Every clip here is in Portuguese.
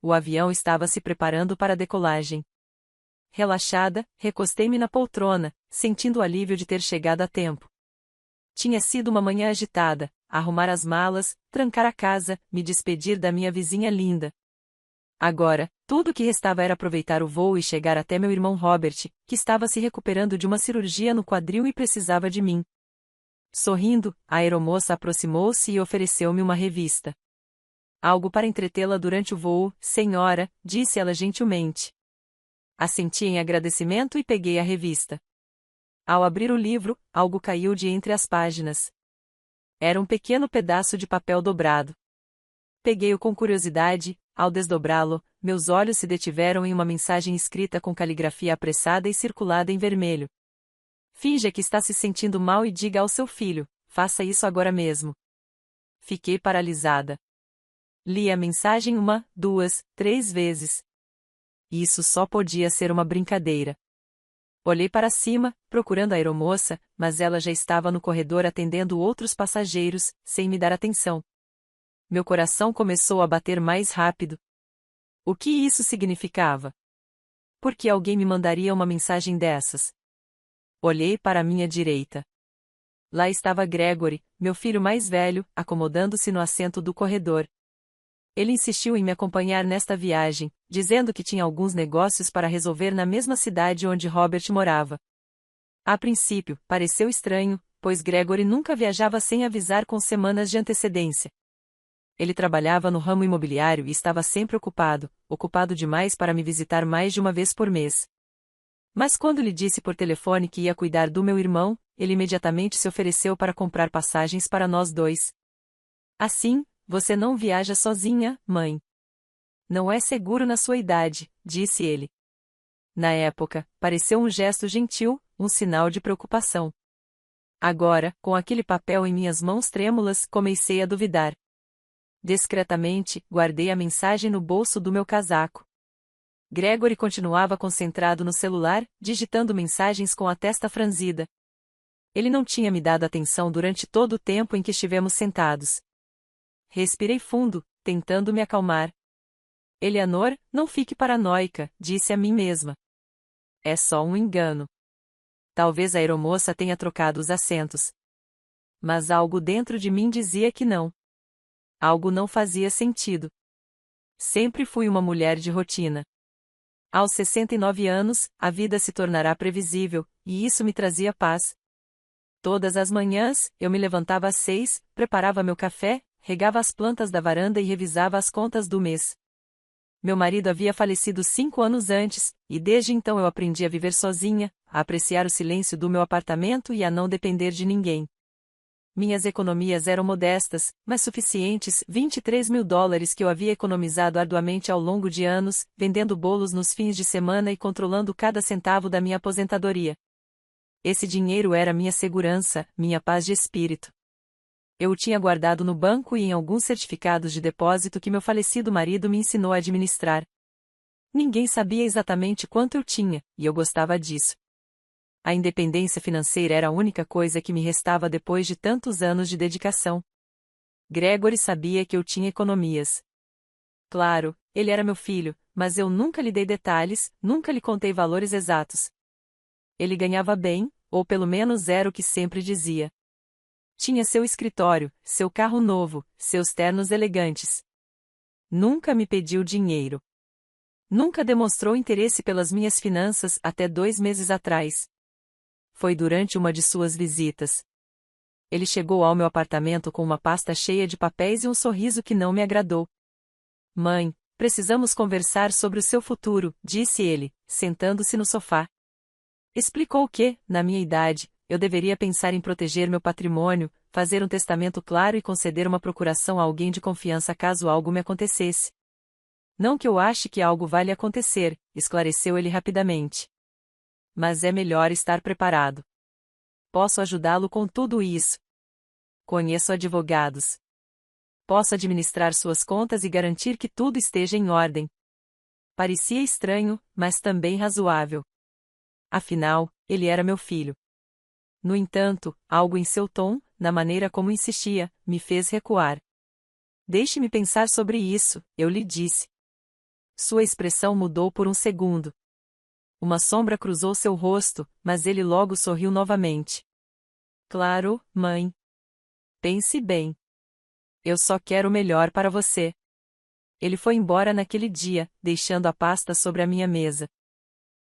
O avião estava se preparando para a decolagem. Relaxada, recostei-me na poltrona, sentindo o alívio de ter chegado a tempo. Tinha sido uma manhã agitada: arrumar as malas, trancar a casa, me despedir da minha vizinha linda. Agora, tudo o que restava era aproveitar o voo e chegar até meu irmão Robert, que estava se recuperando de uma cirurgia no quadril e precisava de mim. Sorrindo, a aeromoça aproximou-se e ofereceu-me uma revista. Algo para entretê-la durante o voo, senhora, disse ela gentilmente. Assenti em agradecimento e peguei a revista. Ao abrir o livro, algo caiu de entre as páginas. Era um pequeno pedaço de papel dobrado. Peguei-o com curiosidade. Ao desdobrá-lo, meus olhos se detiveram em uma mensagem escrita com caligrafia apressada e circulada em vermelho. Finja que está se sentindo mal e diga ao seu filho: faça isso agora mesmo. Fiquei paralisada. Li a mensagem 1, 2, 3 vezes. Isso só podia ser uma brincadeira. Olhei para cima, procurando a aeromoça, mas ela já estava no corredor atendendo outros passageiros, sem me dar atenção. Meu coração começou a bater mais rápido. O que isso significava? Por que alguém me mandaria uma mensagem dessas? Olhei para a minha direita. Lá estava Gregory, meu filho mais velho, acomodando-se no assento do corredor. Ele insistiu em me acompanhar nesta viagem, dizendo que tinha alguns negócios para resolver na mesma cidade onde Robert morava. A princípio, pareceu estranho, pois Gregory nunca viajava sem avisar com semanas de antecedência. Ele trabalhava no ramo imobiliário e estava sempre ocupado demais para me visitar mais de uma vez por mês. Mas quando lhe disse por telefone que ia cuidar do meu irmão, ele imediatamente se ofereceu para comprar passagens para nós dois. Assim, você não viaja sozinha, mãe. Não é seguro na sua idade, disse ele. Na época, pareceu um gesto gentil, um sinal de preocupação. Agora, com aquele papel em minhas mãos trêmulas, comecei a duvidar. Discretamente, guardei a mensagem no bolso do meu casaco. Gregory continuava concentrado no celular, digitando mensagens com a testa franzida. Ele não tinha me dado atenção durante todo o tempo em que estivemos sentados. Respirei fundo, tentando me acalmar. Eleanor, não fique paranoica, disse a mim mesma. É só um engano. Talvez a aeromoça tenha trocado os assentos. Mas algo dentro de mim dizia que não. Algo não fazia sentido. Sempre fui uma mulher de rotina. Aos 69 anos, a vida se tornará previsível, e isso me trazia paz. Todas as manhãs, eu me levantava às 6, preparava meu café, regava as plantas da varanda e revisava as contas do mês. Meu marido havia falecido 5 anos antes, e desde então eu aprendi a viver sozinha, a apreciar o silêncio do meu apartamento e a não depender de ninguém. Minhas economias eram modestas, mas suficientes: $23.000 que eu havia economizado arduamente ao longo de anos, vendendo bolos nos fins de semana e controlando cada centavo da minha aposentadoria. Esse dinheiro era minha segurança, minha paz de espírito. Eu o tinha guardado no banco e em alguns certificados de depósito que meu falecido marido me ensinou a administrar. Ninguém sabia exatamente quanto eu tinha, e eu gostava disso. A independência financeira era a única coisa que me restava depois de tantos anos de dedicação. Gregory sabia que eu tinha economias. Claro, ele era meu filho, mas eu nunca lhe dei detalhes, nunca lhe contei valores exatos. Ele ganhava bem, ou pelo menos era o que sempre dizia. Tinha seu escritório, seu carro novo, seus ternos elegantes. Nunca me pediu dinheiro. Nunca demonstrou interesse pelas minhas finanças até 2 meses atrás. Foi durante uma de suas visitas. Ele chegou ao meu apartamento com uma pasta cheia de papéis e um sorriso que não me agradou. Mãe, precisamos conversar sobre o seu futuro, disse ele, sentando-se no sofá. Explicou que, na minha idade, eu deveria pensar em proteger meu patrimônio, fazer um testamento claro e conceder uma procuração a alguém de confiança caso algo me acontecesse. Não que eu ache que algo vai lhe acontecer, esclareceu ele rapidamente. Mas é melhor estar preparado. Posso ajudá-lo com tudo isso. Conheço advogados. Posso administrar suas contas e garantir que tudo esteja em ordem. Parecia estranho, mas também razoável. Afinal, ele era meu filho. No entanto, algo em seu tom, na maneira como insistia, me fez recuar. Deixe-me pensar sobre isso, eu lhe disse. Sua expressão mudou por um segundo. Uma sombra cruzou seu rosto, mas ele logo sorriu novamente. Claro, mãe. Pense bem. Eu só quero o melhor para você. Ele foi embora naquele dia, deixando a pasta sobre a minha mesa.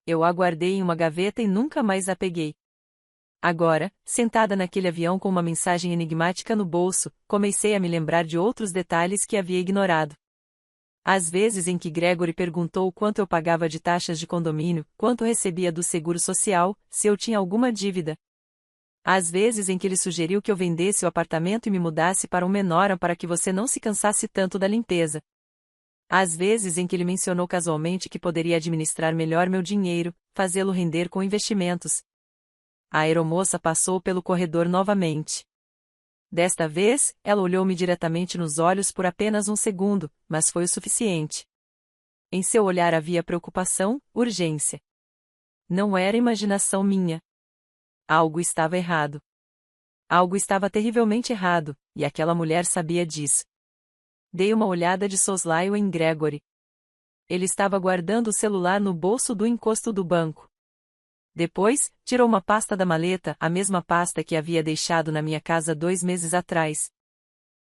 Eu a guardei em uma gaveta e nunca mais a peguei. Agora, sentada naquele avião com uma mensagem enigmática no bolso, comecei a me lembrar de outros detalhes que havia ignorado. As vezes em que Gregory perguntou quanto eu pagava de taxas de condomínio, quanto recebia do seguro social, se eu tinha alguma dívida. Às vezes em que ele sugeriu que eu vendesse o apartamento e me mudasse para um menor para que você não se cansasse tanto da limpeza. Às vezes em que ele mencionou casualmente que poderia administrar melhor meu dinheiro, fazê-lo render com investimentos. A aeromoça passou pelo corredor novamente. Desta vez, ela olhou-me diretamente nos olhos por apenas um segundo, mas foi o suficiente. Em seu olhar havia preocupação, urgência. Não era imaginação minha. Algo estava errado. Algo estava terrivelmente errado, e aquela mulher sabia disso. Dei uma olhada de soslaio em Gregory. Ele estava guardando o celular no bolso do encosto do banco. Depois, tirou uma pasta da maleta, a mesma pasta que havia deixado na minha casa 2 meses atrás.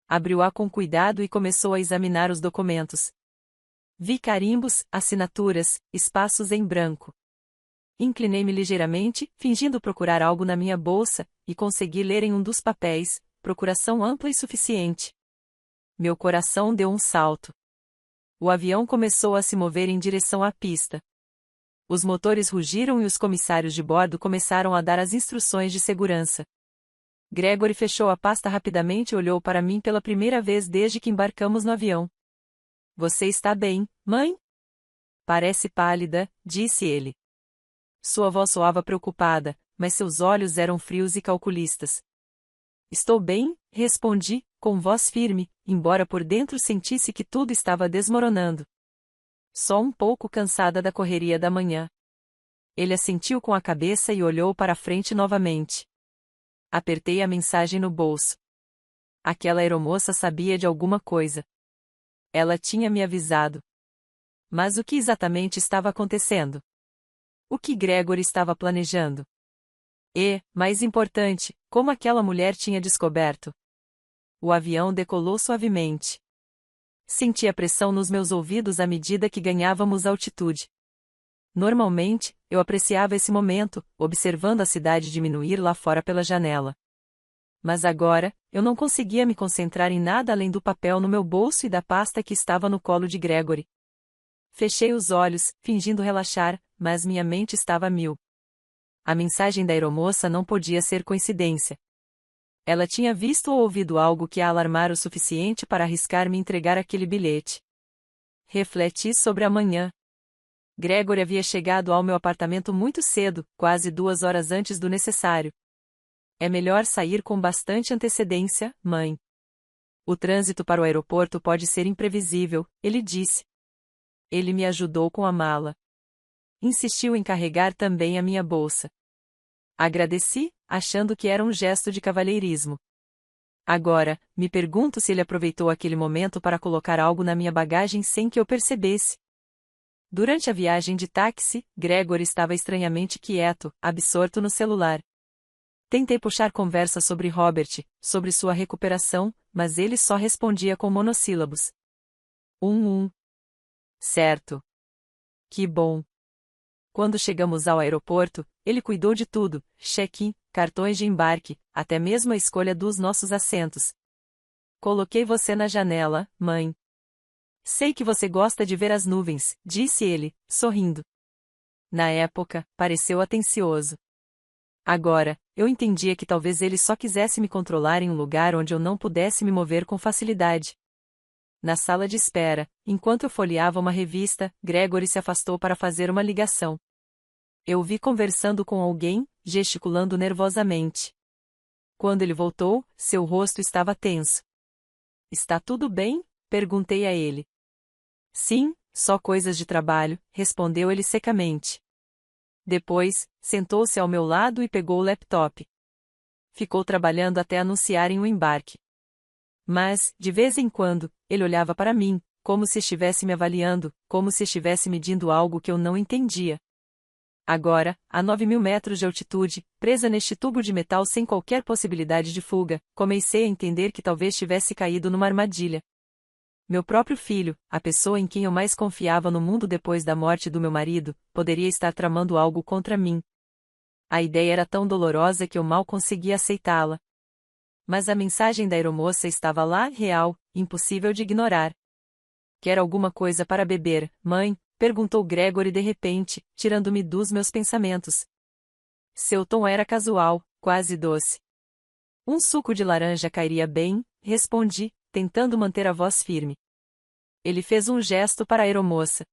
Abriu-a com cuidado e começou a examinar os documentos. Vi carimbos, assinaturas, espaços em branco. Inclinei-me ligeiramente, fingindo procurar algo na minha bolsa, e consegui ler em um dos papéis, procuração ampla e suficiente. Meu coração deu um salto. O avião começou a se mover em direção à pista. Os motores rugiram e os comissários de bordo começaram a dar as instruções de segurança. Gregory fechou a pasta rapidamente e olhou para mim pela primeira vez desde que embarcamos no avião. Você está bem, mãe? Parece pálida, disse ele. Sua voz soava preocupada, mas seus olhos eram frios e calculistas. Estou bem, respondi, com voz firme, embora por dentro sentisse que tudo estava desmoronando. Só um pouco cansada da correria da manhã. Ele assentiu com a cabeça e olhou para a frente novamente. Apertei a mensagem no bolso. Aquela aeromoça sabia de alguma coisa. Ela tinha me avisado. Mas o que exatamente estava acontecendo? O que Gregory estava planejando? E, mais importante, como aquela mulher tinha descoberto? O avião decolou suavemente. Senti a pressão nos meus ouvidos à medida que ganhávamos altitude. Normalmente, eu apreciava esse momento, observando a cidade diminuir lá fora pela janela. Mas agora, eu não conseguia me concentrar em nada além do papel no meu bolso e da pasta que estava no colo de Gregory. Fechei os olhos, fingindo relaxar, mas minha mente estava a mil. A mensagem da aeromoça não podia ser coincidência. Ela tinha visto ou ouvido algo que a alarmara o suficiente para arriscar me entregar aquele bilhete. Refleti sobre a manhã. Gregory havia chegado ao meu apartamento muito cedo, quase 2 horas antes do necessário. É melhor sair com bastante antecedência, mãe. O trânsito para o aeroporto pode ser imprevisível, ele disse. Ele me ajudou com a mala. Insistiu em carregar também a minha bolsa. Agradeci, achando que era um gesto de cavalheirismo. Agora, me pergunto se ele aproveitou aquele momento para colocar algo na minha bagagem sem que eu percebesse. Durante a viagem de táxi, Gregory estava estranhamente quieto, absorto no celular. Tentei puxar conversa sobre Robert, sobre sua recuperação, mas ele só respondia com monossílabos. Certo. Que bom. Quando chegamos ao aeroporto, ele cuidou de tudo, check-in, cartões de embarque, até mesmo a escolha dos nossos assentos. Coloquei você na janela, mãe. Sei que você gosta de ver as nuvens, disse ele, sorrindo. Na época, pareceu atencioso. Agora, eu entendia que talvez ele só quisesse me controlar em um lugar onde eu não pudesse me mover com facilidade. Na sala de espera, enquanto eu folheava uma revista, Gregory se afastou para fazer uma ligação. Eu o vi conversando com alguém, gesticulando nervosamente. Quando ele voltou, seu rosto estava tenso. Está tudo bem? Perguntei a ele. Sim, só coisas de trabalho, respondeu ele secamente. Depois, sentou-se ao meu lado e pegou o laptop. Ficou trabalhando até anunciarem o embarque. Mas, de vez em quando, ele olhava para mim, como se estivesse me avaliando, como se estivesse medindo algo que eu não entendia. Agora, a 9.000 metros de altitude, presa neste tubo de metal sem qualquer possibilidade de fuga, comecei a entender que talvez tivesse caído numa armadilha. Meu próprio filho, a pessoa em quem eu mais confiava no mundo depois da morte do meu marido, poderia estar tramando algo contra mim. A ideia era tão dolorosa que eu mal conseguia aceitá-la. Mas a mensagem da aeromoça estava lá, real, impossível de ignorar. Quer alguma coisa para beber, mãe? Perguntou Gregory de repente, tirando-me dos meus pensamentos. Seu tom era casual, quase doce. Um suco de laranja cairia bem, respondi, tentando manter a voz firme. Ele fez um gesto para a aeromoça.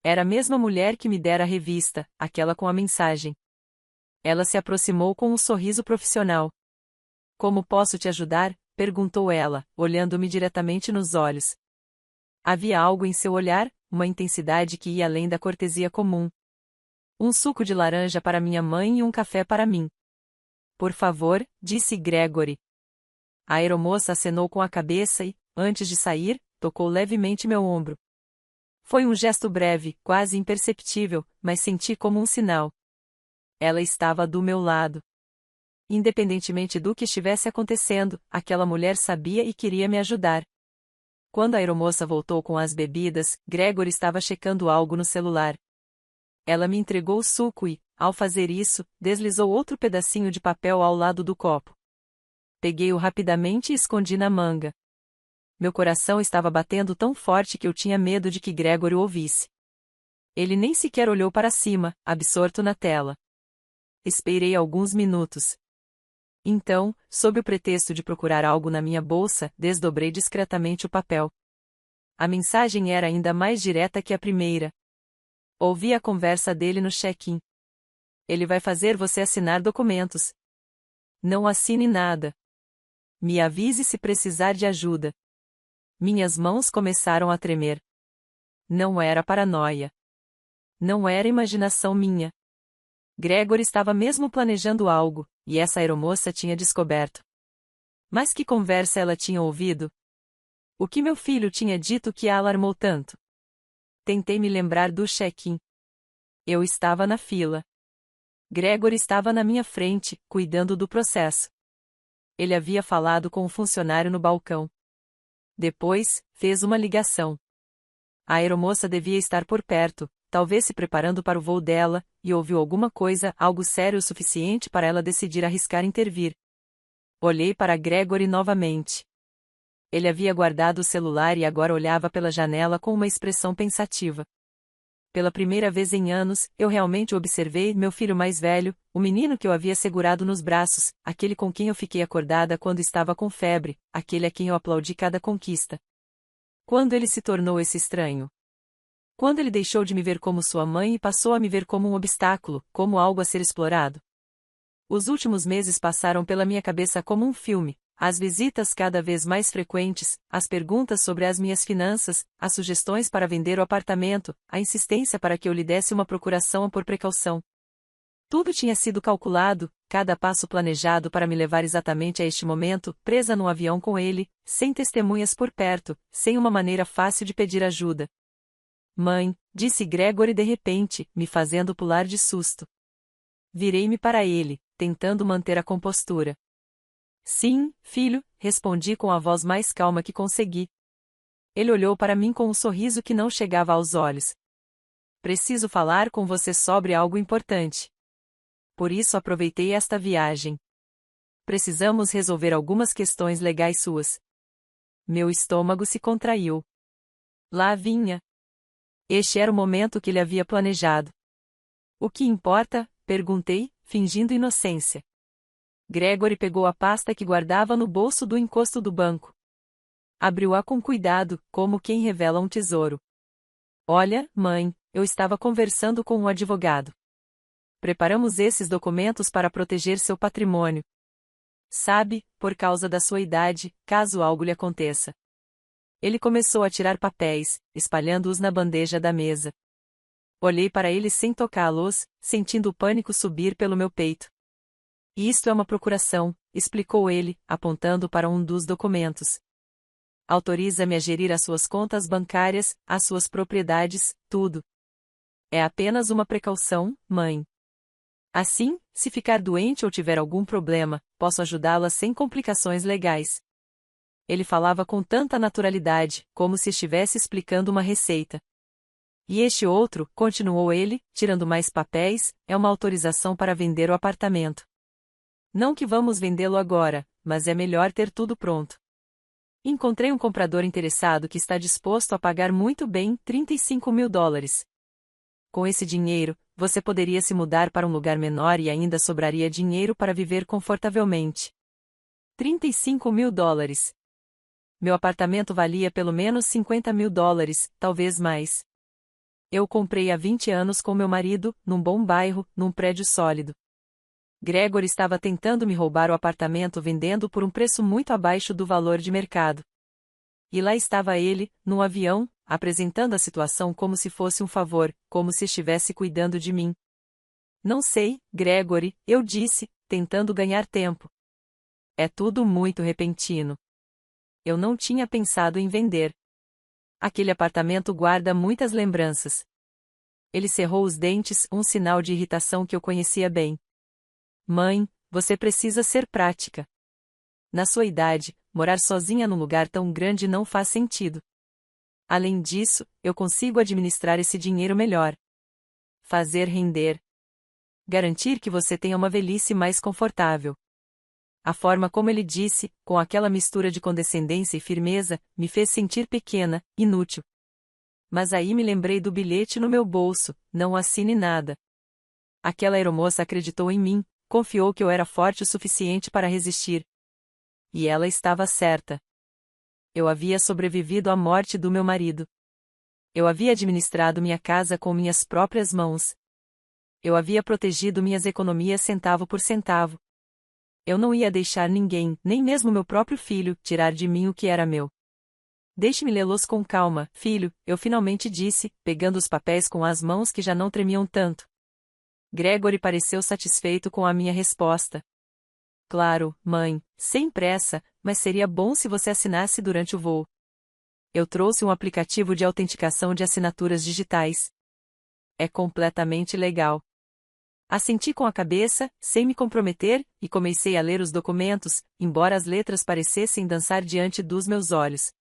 Era a mesma mulher que me dera a revista, aquela com a mensagem. Ela se aproximou com um sorriso profissional. Como posso te ajudar? Perguntou ela, olhando-me diretamente nos olhos. Havia algo em seu olhar, uma intensidade que ia além da cortesia comum. Um suco de laranja para minha mãe e um café para mim. Por favor, disse Gregory. A aeromoça acenou com a cabeça e, antes de sair, tocou levemente meu ombro. Foi um gesto breve, quase imperceptível, mas senti como um sinal. Ela estava do meu lado. Independentemente do que estivesse acontecendo, aquela mulher sabia e queria me ajudar. Quando a aeromoça voltou com as bebidas, Gregory estava checando algo no celular. Ela me entregou o suco e, ao fazer isso, deslizou outro pedacinho de papel ao lado do copo. Peguei-o rapidamente e escondi na manga. Meu coração estava batendo tão forte que eu tinha medo de que Gregory o ouvisse. Ele nem sequer olhou para cima, absorto na tela. Esperei alguns minutos. Então, sob o pretexto de procurar algo na minha bolsa, desdobrei discretamente o papel. A mensagem era ainda mais direta que a primeira. Ouvi a conversa dele no check-in. Ele vai fazer você assinar documentos. Não assine nada. Me avise se precisar de ajuda. Minhas mãos começaram a tremer. Não era paranoia. Não era imaginação minha. Gregory estava mesmo planejando algo, e essa aeromoça tinha descoberto. Mas que conversa ela tinha ouvido? O que meu filho tinha dito que a alarmou tanto? Tentei me lembrar do check-in. Eu estava na fila. Gregory estava na minha frente, cuidando do processo. Ele havia falado com um funcionário no balcão. Depois, fez uma ligação. A aeromoça devia estar por perto, talvez se preparando para o voo dela, e ouviu alguma coisa, algo sério o suficiente para ela decidir arriscar intervir. Olhei para Gregory novamente. Ele havia guardado o celular e agora olhava pela janela com uma expressão pensativa. Pela primeira vez em anos, eu realmente observei meu filho mais velho, o menino que eu havia segurado nos braços, aquele com quem eu fiquei acordada quando estava com febre, aquele a quem eu aplaudi cada conquista. Quando ele se tornou esse estranho? Quando ele deixou de me ver como sua mãe e passou a me ver como um obstáculo, como algo a ser explorado? Os últimos meses passaram pela minha cabeça como um filme. As visitas cada vez mais frequentes, as perguntas sobre as minhas finanças, as sugestões para vender o apartamento, a insistência para que eu lhe desse uma procuração por precaução. Tudo tinha sido calculado, cada passo planejado para me levar exatamente a este momento, presa num avião com ele, sem testemunhas por perto, sem uma maneira fácil de pedir ajuda. Mãe, disse Gregory de repente, me fazendo pular de susto. Virei-me para ele, tentando manter a compostura. Sim, filho, respondi com a voz mais calma que consegui. Ele olhou para mim com um sorriso que não chegava aos olhos. Preciso falar com você sobre algo importante. Por isso aproveitei esta viagem. Precisamos resolver algumas questões legais suas. Meu estômago se contraiu. Lá vinha. Este era o momento que ele havia planejado. O que importa? Perguntei, fingindo inocência. Gregory pegou a pasta que guardava no bolso do encosto do banco. Abriu-a com cuidado, como quem revela um tesouro. Olha, mãe, eu estava conversando com um advogado. Preparamos esses documentos para proteger seu patrimônio. Sabe, por causa da sua idade, caso algo lhe aconteça. Ele começou a tirar papéis, espalhando-os na bandeja da mesa. Olhei para ele sem tocá-los, sentindo o pânico subir pelo meu peito. Isto é uma procuração, explicou ele, apontando para um dos documentos. Autoriza-me a gerir as suas contas bancárias, as suas propriedades, tudo. É apenas uma precaução, mãe. Assim, se ficar doente ou tiver algum problema, posso ajudá-la sem complicações legais. Ele falava com tanta naturalidade, como se estivesse explicando uma receita. E este outro, continuou ele, tirando mais papéis, é uma autorização para vender o apartamento. Não que vamos vendê-lo agora, mas é melhor ter tudo pronto. Encontrei um comprador interessado que está disposto a pagar muito bem $35.000. Com esse dinheiro, você poderia se mudar para um lugar menor e ainda sobraria dinheiro para viver confortavelmente. $35.000. Meu apartamento valia pelo menos $50.000, talvez mais. Eu o comprei há 20 anos com meu marido, num bom bairro, num prédio sólido. Gregory estava tentando me roubar o apartamento vendendo por um preço muito abaixo do valor de mercado. E lá estava ele, num avião, apresentando a situação como se fosse um favor, como se estivesse cuidando de mim. Não sei, Gregory, eu disse, tentando ganhar tempo. É tudo muito repentino. Eu não tinha pensado em vender. Aquele apartamento guarda muitas lembranças. Ele cerrou os dentes, um sinal de irritação que eu conhecia bem. Mãe, você precisa ser prática. Na sua idade, morar sozinha num lugar tão grande não faz sentido. Além disso, eu consigo administrar esse dinheiro melhor. Fazer render. Garantir que você tenha uma velhice mais confortável. A forma como ele disse, com aquela mistura de condescendência e firmeza, me fez sentir pequena, inútil. Mas aí me lembrei do bilhete no meu bolso, não assine nada. Aquela aeromoça acreditou em mim, confiou que eu era forte o suficiente para resistir. E ela estava certa. Eu havia sobrevivido à morte do meu marido. Eu havia administrado minha casa com minhas próprias mãos. Eu havia protegido minhas economias centavo por centavo. Eu não ia deixar ninguém, nem mesmo meu próprio filho, tirar de mim o que era meu. Deixe-me lê-los com calma, filho, eu finalmente disse, pegando os papéis com as mãos que já não tremiam tanto. Gregory pareceu satisfeito com a minha resposta. Claro, mãe, sem pressa, mas seria bom se você assinasse durante o voo. Eu trouxe um aplicativo de autenticação de assinaturas digitais. É completamente legal. Assenti com a cabeça, sem me comprometer, e comecei a ler os documentos, embora as letras parecessem dançar diante dos meus olhos.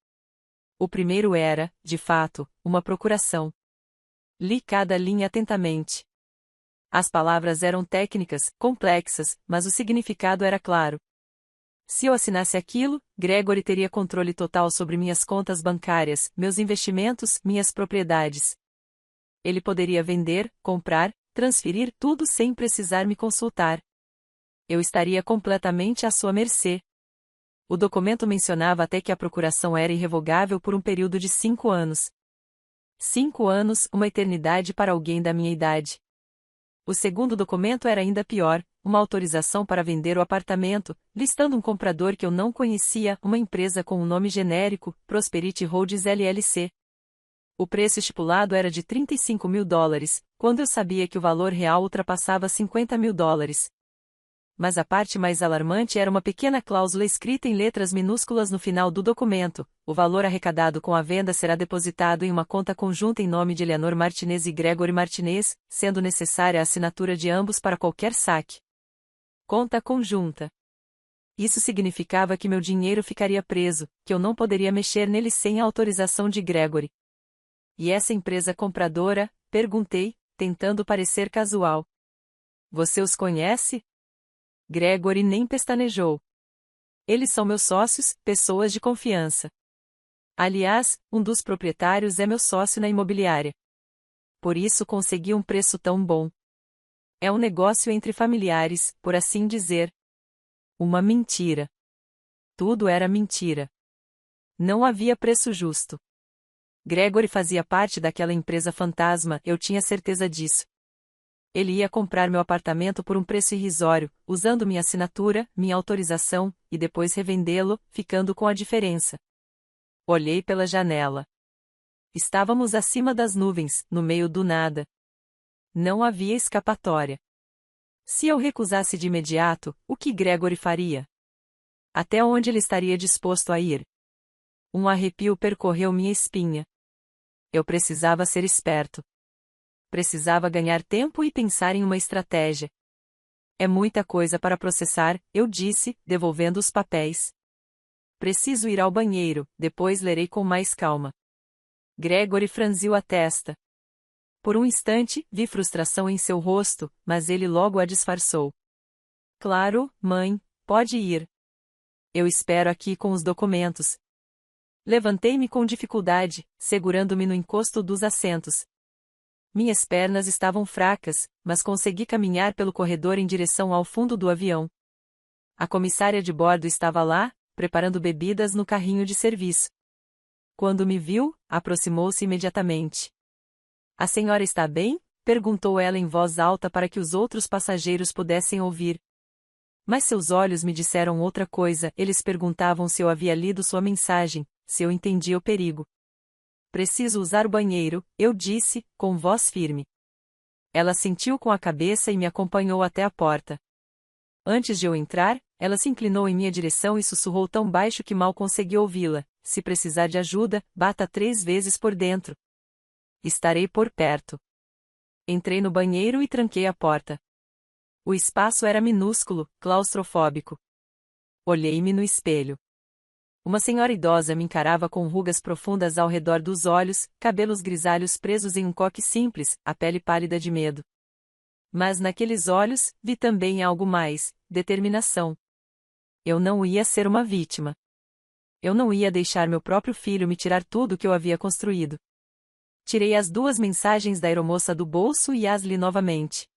O primeiro era, de fato, uma procuração. Li cada linha atentamente. As palavras eram técnicas, complexas, mas o significado era claro. Se eu assinasse aquilo, Gregory teria controle total sobre minhas contas bancárias, meus investimentos, minhas propriedades. Ele poderia vender, comprar, transferir tudo sem precisar me consultar. Eu estaria completamente à sua mercê. O documento mencionava até que a procuração era irrevogável por um período de 5 anos. 5 anos, uma eternidade para alguém da minha idade. O segundo documento era ainda pior, uma autorização para vender o apartamento, listando um comprador que eu não conhecia, uma empresa com um nome genérico, Prosperity Holdings LLC. O preço estipulado era de $35.000, quando eu sabia que o valor real ultrapassava $50.000. Mas a parte mais alarmante era uma pequena cláusula escrita em letras minúsculas no final do documento: o valor arrecadado com a venda será depositado em uma conta conjunta em nome de Eleanor Martinez e Gregory Martinez, sendo necessária a assinatura de ambos para qualquer saque. Conta conjunta. Isso significava que meu dinheiro ficaria preso, que eu não poderia mexer nele sem a autorização de Gregory. E essa empresa compradora? Perguntei, tentando parecer casual. Você os conhece? Gregory nem pestanejou. Eles são meus sócios, pessoas de confiança. Aliás, um dos proprietários é meu sócio na imobiliária. Por isso consegui um preço tão bom. É um negócio entre familiares, por assim dizer. Uma mentira. Tudo era mentira. Não havia preço justo. Gregory fazia parte daquela empresa fantasma, eu tinha certeza disso. Ele ia comprar meu apartamento por um preço irrisório, usando minha assinatura, minha autorização, e depois revendê-lo, ficando com a diferença. Olhei pela janela. Estávamos acima das nuvens, no meio do nada. Não havia escapatória. Se eu recusasse de imediato, o que Gregory faria? Até onde ele estaria disposto a ir? Um arrepio percorreu minha espinha. Eu precisava ser esperto. Precisava ganhar tempo e pensar em uma estratégia. É muita coisa para processar, eu disse, devolvendo os papéis. Preciso ir ao banheiro, depois lerei com mais calma. Gregory franziu a testa. Por um instante, vi frustração em seu rosto, mas ele logo a disfarçou. Claro, mãe, pode ir. Eu espero aqui com os documentos. Levantei-me com dificuldade, segurando-me no encosto dos assentos. Minhas pernas estavam fracas, mas consegui caminhar pelo corredor em direção ao fundo do avião. A comissária de bordo estava lá, preparando bebidas no carrinho de serviço. Quando me viu, aproximou-se imediatamente. A senhora está bem? Perguntou ela em voz alta para que os outros passageiros pudessem ouvir. Mas seus olhos me disseram outra coisa, eles perguntavam se eu havia lido sua mensagem, se eu entendia o perigo. Preciso usar o banheiro, eu disse, com voz firme. Ela assentiu com a cabeça e me acompanhou até a porta. Antes de eu entrar, ela se inclinou em minha direção e sussurrou tão baixo que mal consegui ouvi-la. Se precisar de ajuda, bata 3 vezes por dentro. Estarei por perto. Entrei no banheiro e tranquei a porta. O espaço era minúsculo, claustrofóbico. Olhei-me no espelho. Uma senhora idosa me encarava com rugas profundas ao redor dos olhos, cabelos grisalhos presos em um coque simples, a pele pálida de medo. Mas naqueles olhos, vi também algo mais, determinação. Eu não ia ser uma vítima. Eu não ia deixar meu próprio filho me tirar tudo que eu havia construído. Tirei as 2 mensagens da aeromoça do bolso e as li novamente.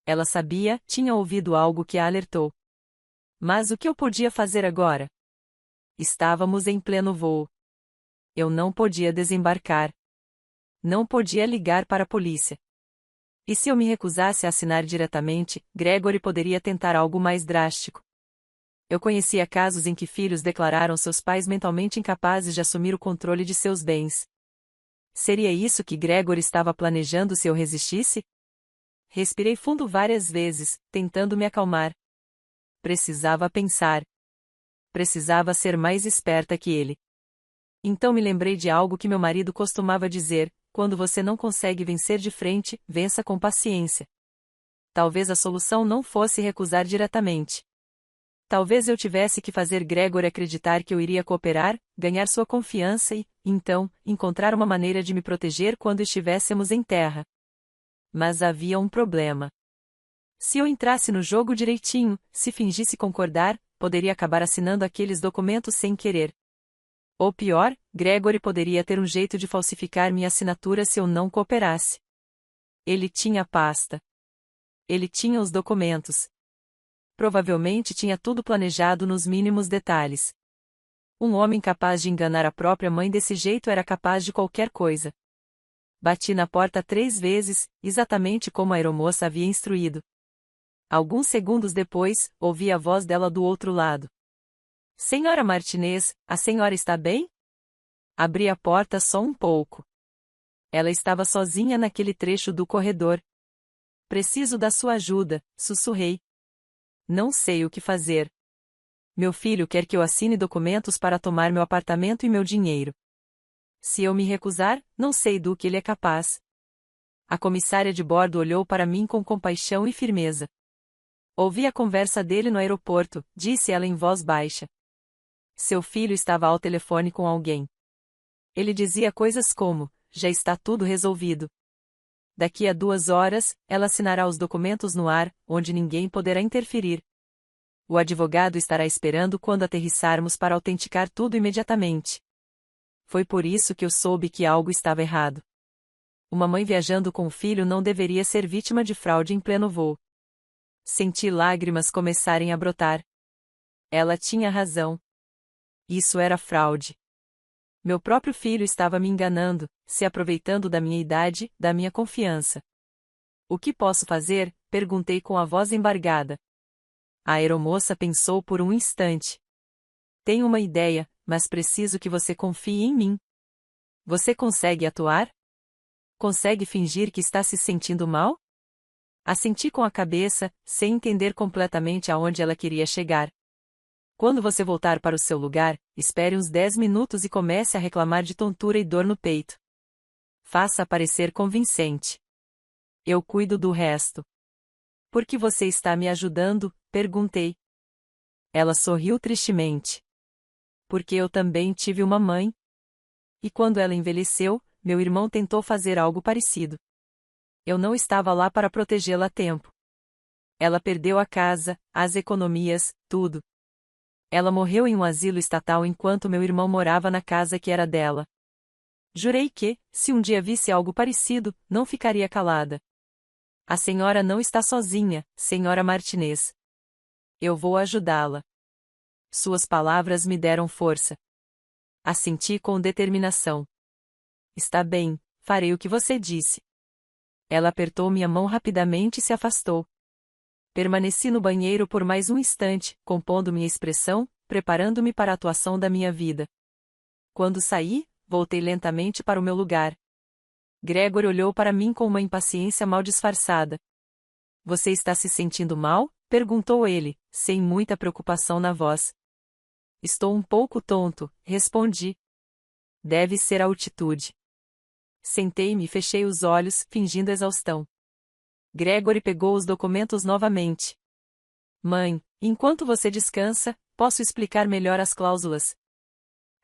Ela sabia, tinha ouvido algo que a alertou. Mas o que eu podia fazer agora? Estávamos em pleno voo. Eu não podia desembarcar. Não podia ligar para a polícia. E se eu me recusasse a assinar diretamente, Gregory poderia tentar algo mais drástico. Eu conhecia casos em que filhos declararam seus pais mentalmente incapazes de assumir o controle de seus bens. Seria isso que Gregory estava planejando se eu resistisse? Respirei fundo várias vezes, tentando me acalmar. Precisava pensar. Precisava ser mais esperta que ele. Então me lembrei de algo que meu marido costumava dizer: quando você não consegue vencer de frente, vença com paciência. Talvez a solução não fosse recusar diretamente. Talvez eu tivesse que fazer Gregory acreditar que eu iria cooperar, ganhar sua confiança e, então, encontrar uma maneira de me proteger quando estivéssemos em terra. Mas havia um problema. Se eu entrasse no jogo direitinho, se fingisse concordar, poderia acabar assinando aqueles documentos sem querer. Ou pior, Gregory poderia ter um jeito de falsificar minha assinatura se eu não cooperasse. Ele tinha a pasta. Ele tinha os documentos. Provavelmente tinha tudo planejado nos mínimos detalhes. Um homem capaz de enganar a própria mãe desse jeito era capaz de qualquer coisa. Bati na porta 3 vezes, exatamente como a aeromoça havia instruído. Alguns segundos depois, ouvi a voz dela do outro lado. Senhora Martinez, a senhora está bem? Abri a porta só um pouco. Ela estava sozinha naquele trecho do corredor. Preciso da sua ajuda, sussurrei. Não sei o que fazer. Meu filho quer que eu assine documentos para tomar meu apartamento e meu dinheiro. Se eu me recusar, não sei do que ele é capaz. A comissária de bordo olhou para mim com compaixão e firmeza. Ouvi a conversa dele no aeroporto, disse ela em voz baixa. Seu filho estava ao telefone com alguém. Ele dizia coisas como: já está tudo resolvido. Daqui a 2 horas, ela assinará os documentos no ar, onde ninguém poderá interferir. O advogado estará esperando quando aterrissarmos para autenticar tudo imediatamente. Foi por isso que eu soube que algo estava errado. Uma mãe viajando com o filho não deveria ser vítima de fraude em pleno voo. Senti lágrimas começarem a brotar. Ela tinha razão. Isso era fraude. Meu próprio filho estava me enganando, se aproveitando da minha idade, da minha confiança. O que posso fazer? Perguntei com a voz embargada. A aeromoça pensou por um instante. Tenho uma ideia, mas preciso que você confie em mim. Você consegue atuar? Consegue fingir que está se sentindo mal? Assenti com a cabeça, sem entender completamente aonde ela queria chegar. Quando você voltar para o seu lugar, espere uns 10 minutos e comece a reclamar de tontura e dor no peito. Faça parecer convincente. Eu cuido do resto. Por que você está me ajudando? Perguntei. Ela sorriu tristemente. Porque eu também tive uma mãe. E quando ela envelheceu, meu irmão tentou fazer algo parecido. Eu não estava lá para protegê-la a tempo. Ela perdeu a casa, as economias, tudo. Ela morreu em um asilo estatal enquanto meu irmão morava na casa que era dela. Jurei que, se um dia visse algo parecido, não ficaria calada. A senhora não está sozinha, senhora Martinez. Eu vou ajudá-la. Suas palavras me deram força. Assenti com determinação. Está bem, farei o que você disse. Ela apertou minha mão rapidamente e se afastou. Permaneci no banheiro por mais um instante, compondo minha expressão, preparando-me para a atuação da minha vida. Quando saí, voltei lentamente para o meu lugar. Gregory olhou para mim com uma impaciência mal disfarçada. Você está se sentindo mal? Perguntou ele, sem muita preocupação na voz. Estou um pouco tonto, respondi. Deve ser a altitude. Sentei-me e fechei os olhos, fingindo exaustão. Gregory pegou os documentos novamente. Mãe, enquanto você descansa, posso explicar melhor as cláusulas.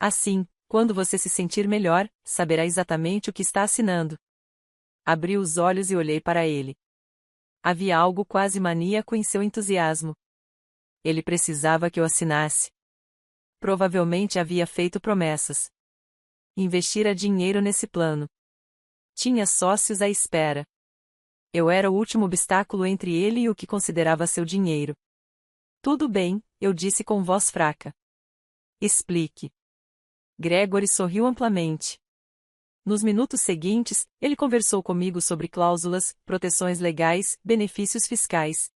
Assim, quando você se sentir melhor, saberá exatamente o que está assinando. Abri os olhos e olhei para ele. Havia algo quase maníaco em seu entusiasmo. Ele precisava que eu assinasse. Provavelmente havia feito promessas. Investira dinheiro nesse plano. Tinha sócios à espera. Eu era o último obstáculo entre ele e o que considerava seu dinheiro. Tudo bem, eu disse com voz fraca. Explique. Gregory sorriu amplamente. Nos minutos seguintes, ele conversou comigo sobre cláusulas, proteções legais, benefícios fiscais.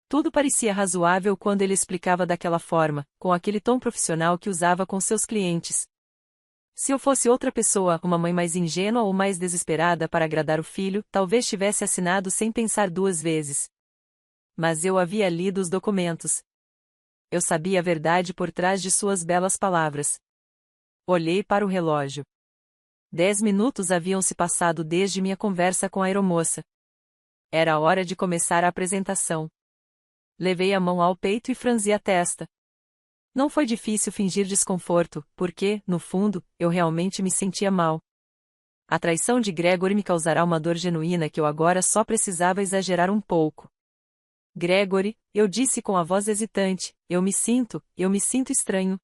Tudo parecia razoável quando ele explicava daquela forma, com aquele tom profissional que usava com seus clientes. Se eu fosse outra pessoa, uma mãe mais ingênua ou mais desesperada para agradar o filho, talvez tivesse assinado sem pensar duas vezes. Mas eu havia lido os documentos. Eu sabia a verdade por trás de suas belas palavras. Olhei para o relógio. 10 minutos haviam se passado desde minha conversa com a aeromoça. Era hora de começar a apresentação. Levei a mão ao peito e franzi a testa. Não foi difícil fingir desconforto, porque, no fundo, eu realmente me sentia mal. A traição de Gregory me causará uma dor genuína que eu agora só precisava exagerar um pouco. Gregory, eu disse com a voz hesitante, eu me sinto estranho.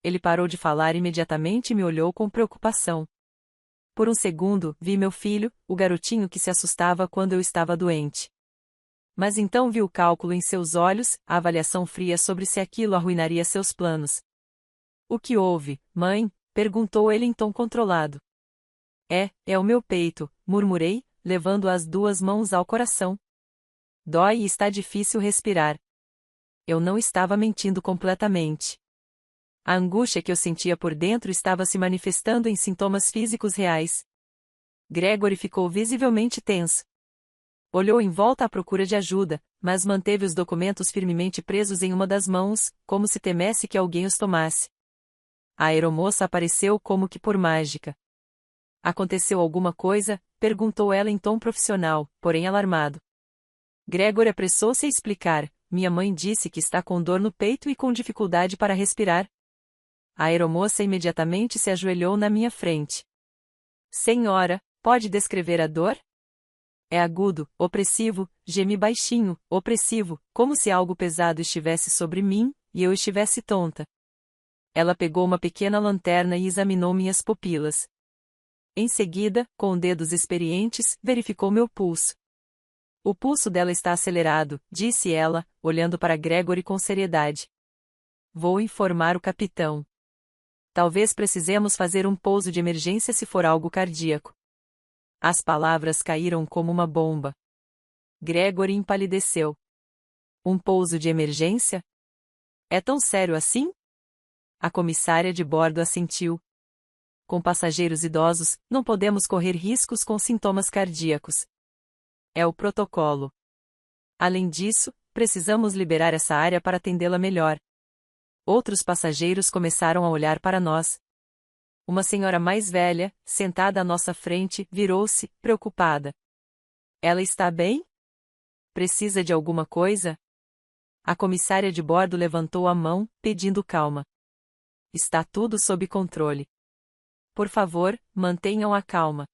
Ele parou de falar imediatamente e me olhou com preocupação. Por um segundo, vi meu filho, o garotinho que se assustava quando eu estava doente. Mas então vi o cálculo em seus olhos, a avaliação fria sobre se aquilo arruinaria seus planos. O que houve, mãe? Perguntou ele em tom controlado. É o meu peito, murmurei, levando as duas mãos ao coração. Dói e está difícil respirar. Eu não estava mentindo completamente. A angústia que eu sentia por dentro estava se manifestando em sintomas físicos reais. Gregory ficou visivelmente tenso. Olhou em volta à procura de ajuda, mas manteve os documentos firmemente presos em uma das mãos, como se temesse que alguém os tomasse. A aeromoça apareceu como que por mágica. Aconteceu alguma coisa? Perguntou ela em tom profissional, porém alarmado. Gregory apressou-se a explicar. Minha mãe disse que está com dor no peito e com dificuldade para respirar. A aeromoça imediatamente se ajoelhou na minha frente. Senhora, pode descrever a dor? É agudo, opressivo, gemi baixinho, opressivo, como se algo pesado estivesse sobre mim, e eu estivesse tonta. Ela pegou uma pequena lanterna e examinou minhas pupilas. Em seguida, com dedos experientes, verificou meu pulso. O pulso dela está acelerado, disse ela, olhando para Gregory com seriedade. Vou informar o capitão. Talvez precisemos fazer um pouso de emergência se for algo cardíaco. As palavras caíram como uma bomba. Gregory empalideceu. Um pouso de emergência? É tão sério assim? A comissária de bordo assentiu. Com passageiros idosos, não podemos correr riscos com sintomas cardíacos. É o protocolo. Além disso, precisamos liberar essa área para atendê-la melhor. Outros passageiros começaram a olhar para nós. Uma senhora mais velha, sentada à nossa frente, virou-se, preocupada. Ela está bem? Precisa de alguma coisa? A comissária de bordo levantou a mão, pedindo calma. Está tudo sob controle. Por favor, mantenham a calma.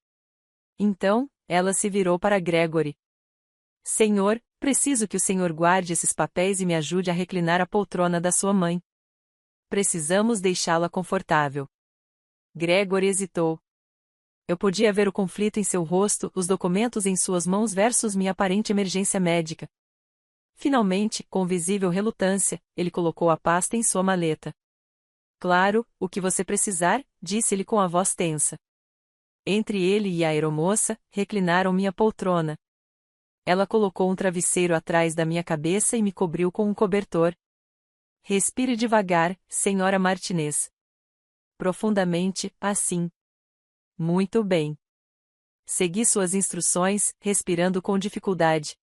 Então, ela se virou para Gregory. Senhor, preciso que o senhor guarde esses papéis e me ajude a reclinar a poltrona da sua mãe. Precisamos deixá-la confortável. Gregory hesitou. Eu podia ver o conflito em seu rosto, os documentos em suas mãos versus minha aparente emergência médica. Finalmente, com visível relutância, ele colocou a pasta em sua maleta. Claro, o que você precisar, disse-ele com a voz tensa. Entre ele e a aeromoça, reclinaram minha poltrona. Ela colocou um travesseiro atrás da minha cabeça e me cobriu com um cobertor. Respire devagar, senhora Martinez. Profundamente, assim. Muito bem. Segui suas instruções, respirando com dificuldade.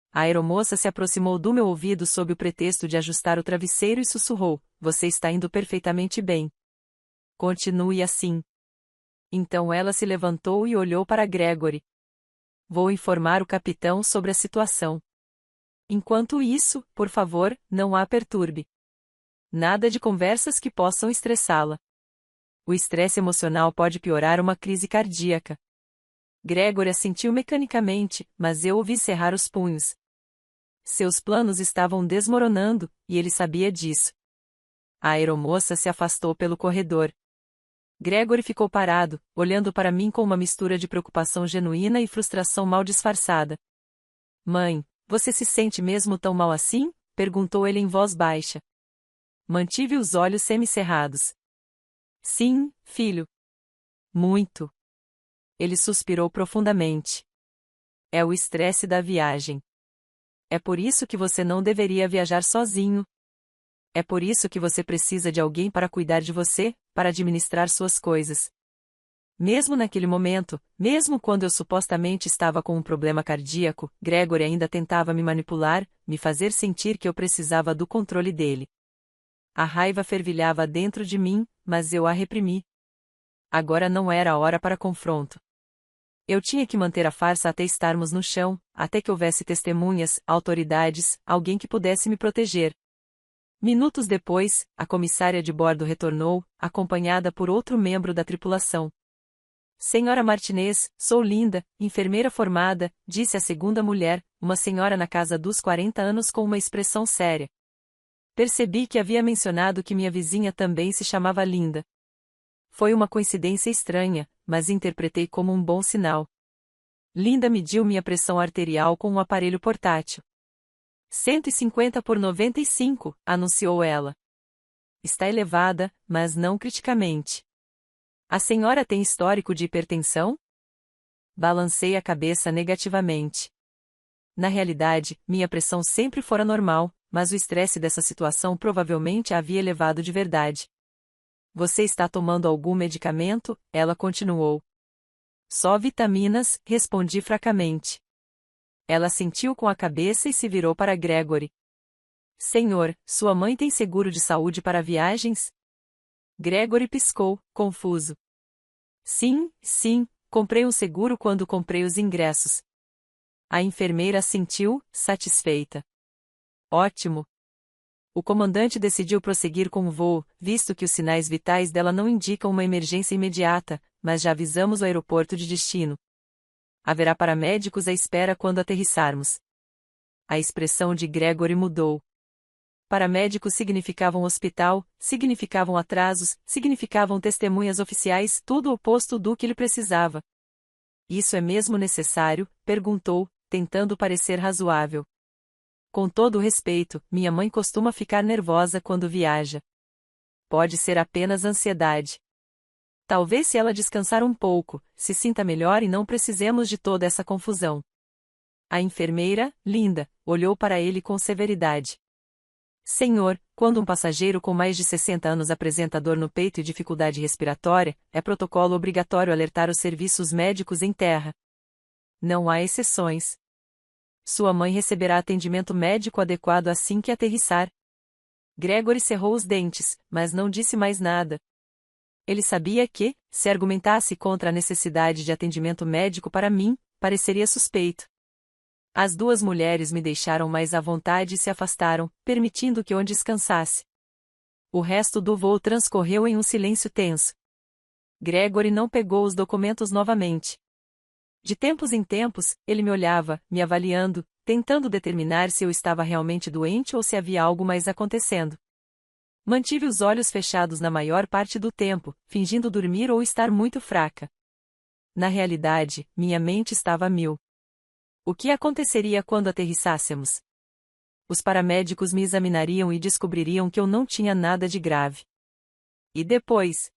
A aeromoça se aproximou do meu ouvido sob o pretexto de ajustar o travesseiro e sussurrou: Você está indo perfeitamente bem. Continue assim. Então ela se levantou e olhou para Gregory. Vou informar o capitão sobre a situação. Enquanto isso, por favor, não a perturbe. Nada de conversas que possam estressá-la. O estresse emocional pode piorar uma crise cardíaca. Gregory assentiu mecanicamente, mas eu ouvi cerrar os punhos. Seus planos estavam desmoronando, e ele sabia disso. A aeromoça se afastou pelo corredor. Gregory ficou parado, olhando para mim com uma mistura de preocupação genuína e frustração mal disfarçada. Mãe, você se sente mesmo tão mal assim? Perguntou ele em voz baixa. Mantive os olhos semicerrados. Sim, filho. Muito. Ele suspirou profundamente. É o estresse da viagem. É por isso que você não deveria viajar sozinho. É por isso que você precisa de alguém para cuidar de você, para administrar suas coisas. Mesmo naquele momento, mesmo quando eu supostamente estava com um problema cardíaco, Gregory ainda tentava me manipular, me fazer sentir que eu precisava do controle dele. A raiva fervilhava dentro de mim, mas eu a reprimi. Agora não era a hora para confronto. Eu tinha que manter a farsa até estarmos no chão, até que houvesse testemunhas, autoridades, alguém que pudesse me proteger. Minutos depois, a comissária de bordo retornou, acompanhada por outro membro da tripulação. Senhora Martinez, sou Linda, enfermeira formada, disse a segunda mulher, uma senhora na casa dos 40 anos com uma expressão séria. Percebi que havia mencionado que minha vizinha também se chamava Linda. Foi uma coincidência estranha, mas interpretei como um bom sinal. Linda mediu minha pressão arterial com um aparelho portátil. 150 por 95, anunciou ela. Está elevada, mas não criticamente. A senhora tem histórico de hipertensão? Balancei a cabeça negativamente. Na realidade, minha pressão sempre fora normal, mas o estresse dessa situação provavelmente a havia elevado de verdade. Você está tomando algum medicamento? Ela continuou. Só vitaminas, respondi fracamente. Ela assentiu com a cabeça e se virou para Gregory. Senhor, sua mãe tem seguro de saúde para viagens? Gregory piscou, confuso. Sim, comprei um seguro quando comprei os ingressos. A enfermeira assentiu, satisfeita. Ótimo. O comandante decidiu prosseguir com o voo, visto que os sinais vitais dela não indicam uma emergência imediata, mas já avisamos o aeroporto de destino. Haverá paramédicos à espera quando aterrissarmos. A expressão de Gregory mudou. Paramédicos significavam hospital, significavam atrasos, significavam testemunhas oficiais, tudo o oposto do que ele precisava. Isso é mesmo necessário? Perguntou, tentando parecer razoável. Com todo o respeito, minha mãe costuma ficar nervosa quando viaja. Pode ser apenas ansiedade. Talvez se ela descansar um pouco, se sinta melhor e não precisemos de toda essa confusão. A enfermeira, Linda, olhou para ele com severidade. Senhor, quando um passageiro com mais de 60 anos apresenta dor no peito e dificuldade respiratória, é protocolo obrigatório alertar os serviços médicos em terra. Não há exceções. Sua mãe receberá atendimento médico adequado assim que aterrissar. Gregory cerrou os dentes, mas não disse mais nada. Ele sabia que, se argumentasse contra a necessidade de atendimento médico para mim, pareceria suspeito. As duas mulheres me deixaram mais à vontade e se afastaram, permitindo que eu descansasse. O resto do voo transcorreu em um silêncio tenso. Gregory não pegou os documentos novamente. De tempos em tempos, ele me olhava, me avaliando, tentando determinar se eu estava realmente doente ou se havia algo mais acontecendo. Mantive os olhos fechados na maior parte do tempo, fingindo dormir ou estar muito fraca. Na realidade, minha mente estava a mil. O que aconteceria quando aterrissássemos? Os paramédicos me examinariam e descobririam que eu não tinha nada de grave. E depois?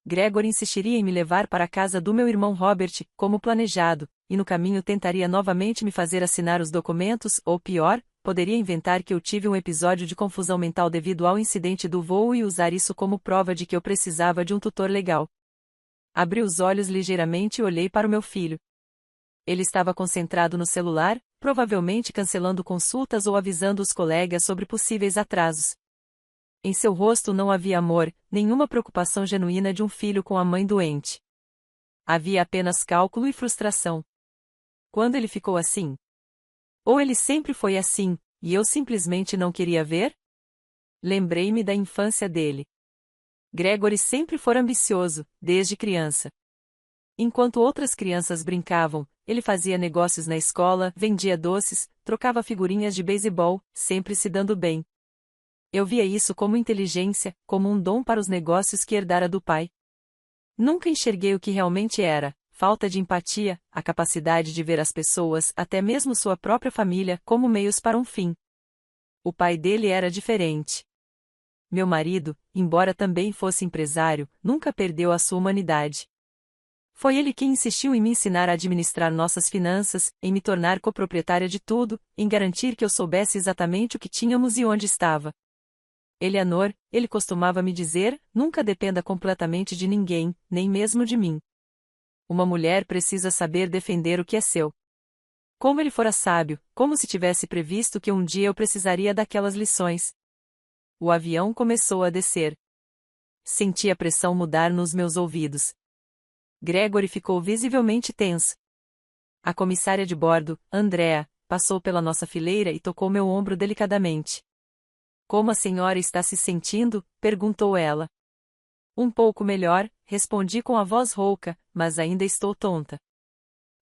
Gregory insistiria em me levar para a casa do meu irmão Robert, como planejado, e no caminho tentaria novamente me fazer assinar os documentos, ou pior, poderia inventar que eu tive um episódio de confusão mental devido ao incidente do voo e usar isso como prova de que eu precisava de um tutor legal. Abri os olhos ligeiramente e olhei para o meu filho. Ele estava concentrado no celular, provavelmente cancelando consultas ou avisando os colegas sobre possíveis atrasos. Em seu rosto não havia amor, nenhuma preocupação genuína de um filho com a mãe doente. Havia apenas cálculo e frustração. Quando ele ficou assim? Ou ele sempre foi assim, e eu simplesmente não queria ver? Lembrei-me da infância dele. Gregory sempre foi ambicioso, desde criança. Enquanto outras crianças brincavam, ele fazia negócios na escola, vendia doces, trocava figurinhas de beisebol, sempre se dando bem. Eu via isso como inteligência, como um dom para os negócios que herdara do pai. Nunca enxerguei o que realmente era: falta de empatia, a capacidade de ver as pessoas, até mesmo sua própria família, como meios para um fim. O pai dele era diferente. Meu marido, embora também fosse empresário, nunca perdeu a sua humanidade. Foi ele quem insistiu em me ensinar a administrar nossas finanças, em me tornar coproprietária de tudo, em garantir que eu soubesse exatamente o que tínhamos e onde estava. Eleanor, ele costumava me dizer, nunca dependa completamente de ninguém, nem mesmo de mim. Uma mulher precisa saber defender o que é seu. Como ele fora sábio, como se tivesse previsto que um dia eu precisaria daquelas lições. O avião começou a descer. Senti a pressão mudar nos meus ouvidos. Gregory ficou visivelmente tenso. A comissária de bordo, Andrea, passou pela nossa fileira e tocou meu ombro delicadamente. Como a senhora está se sentindo? Perguntou ela. Um pouco melhor, respondi com a voz rouca, mas ainda estou tonta.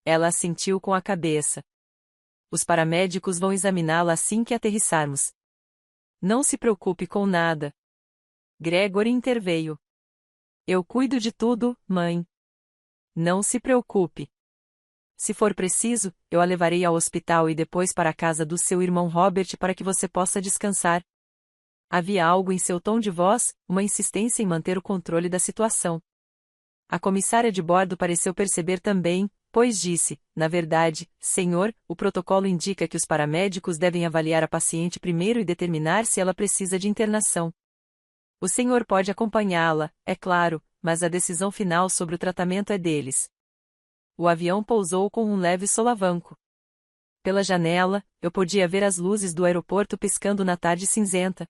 Ela assentiu com a cabeça. Os paramédicos vão examiná-la assim que aterrissarmos. Não se preocupe com nada. Gregory interveio. Eu cuido de tudo, mãe. Não se preocupe. Se for preciso, eu a levarei ao hospital e depois para a casa do seu irmão Robert para que você possa descansar. Havia algo em seu tom de voz, uma insistência em manter o controle da situação. A comissária de bordo pareceu perceber também, pois disse, na verdade, senhor, o protocolo indica que os paramédicos devem avaliar a paciente primeiro e determinar se ela precisa de internação. O senhor pode acompanhá-la, é claro, mas a decisão final sobre o tratamento é deles. O avião pousou com um leve solavanco. Pela janela, eu podia ver as luzes do aeroporto piscando na tarde cinzenta.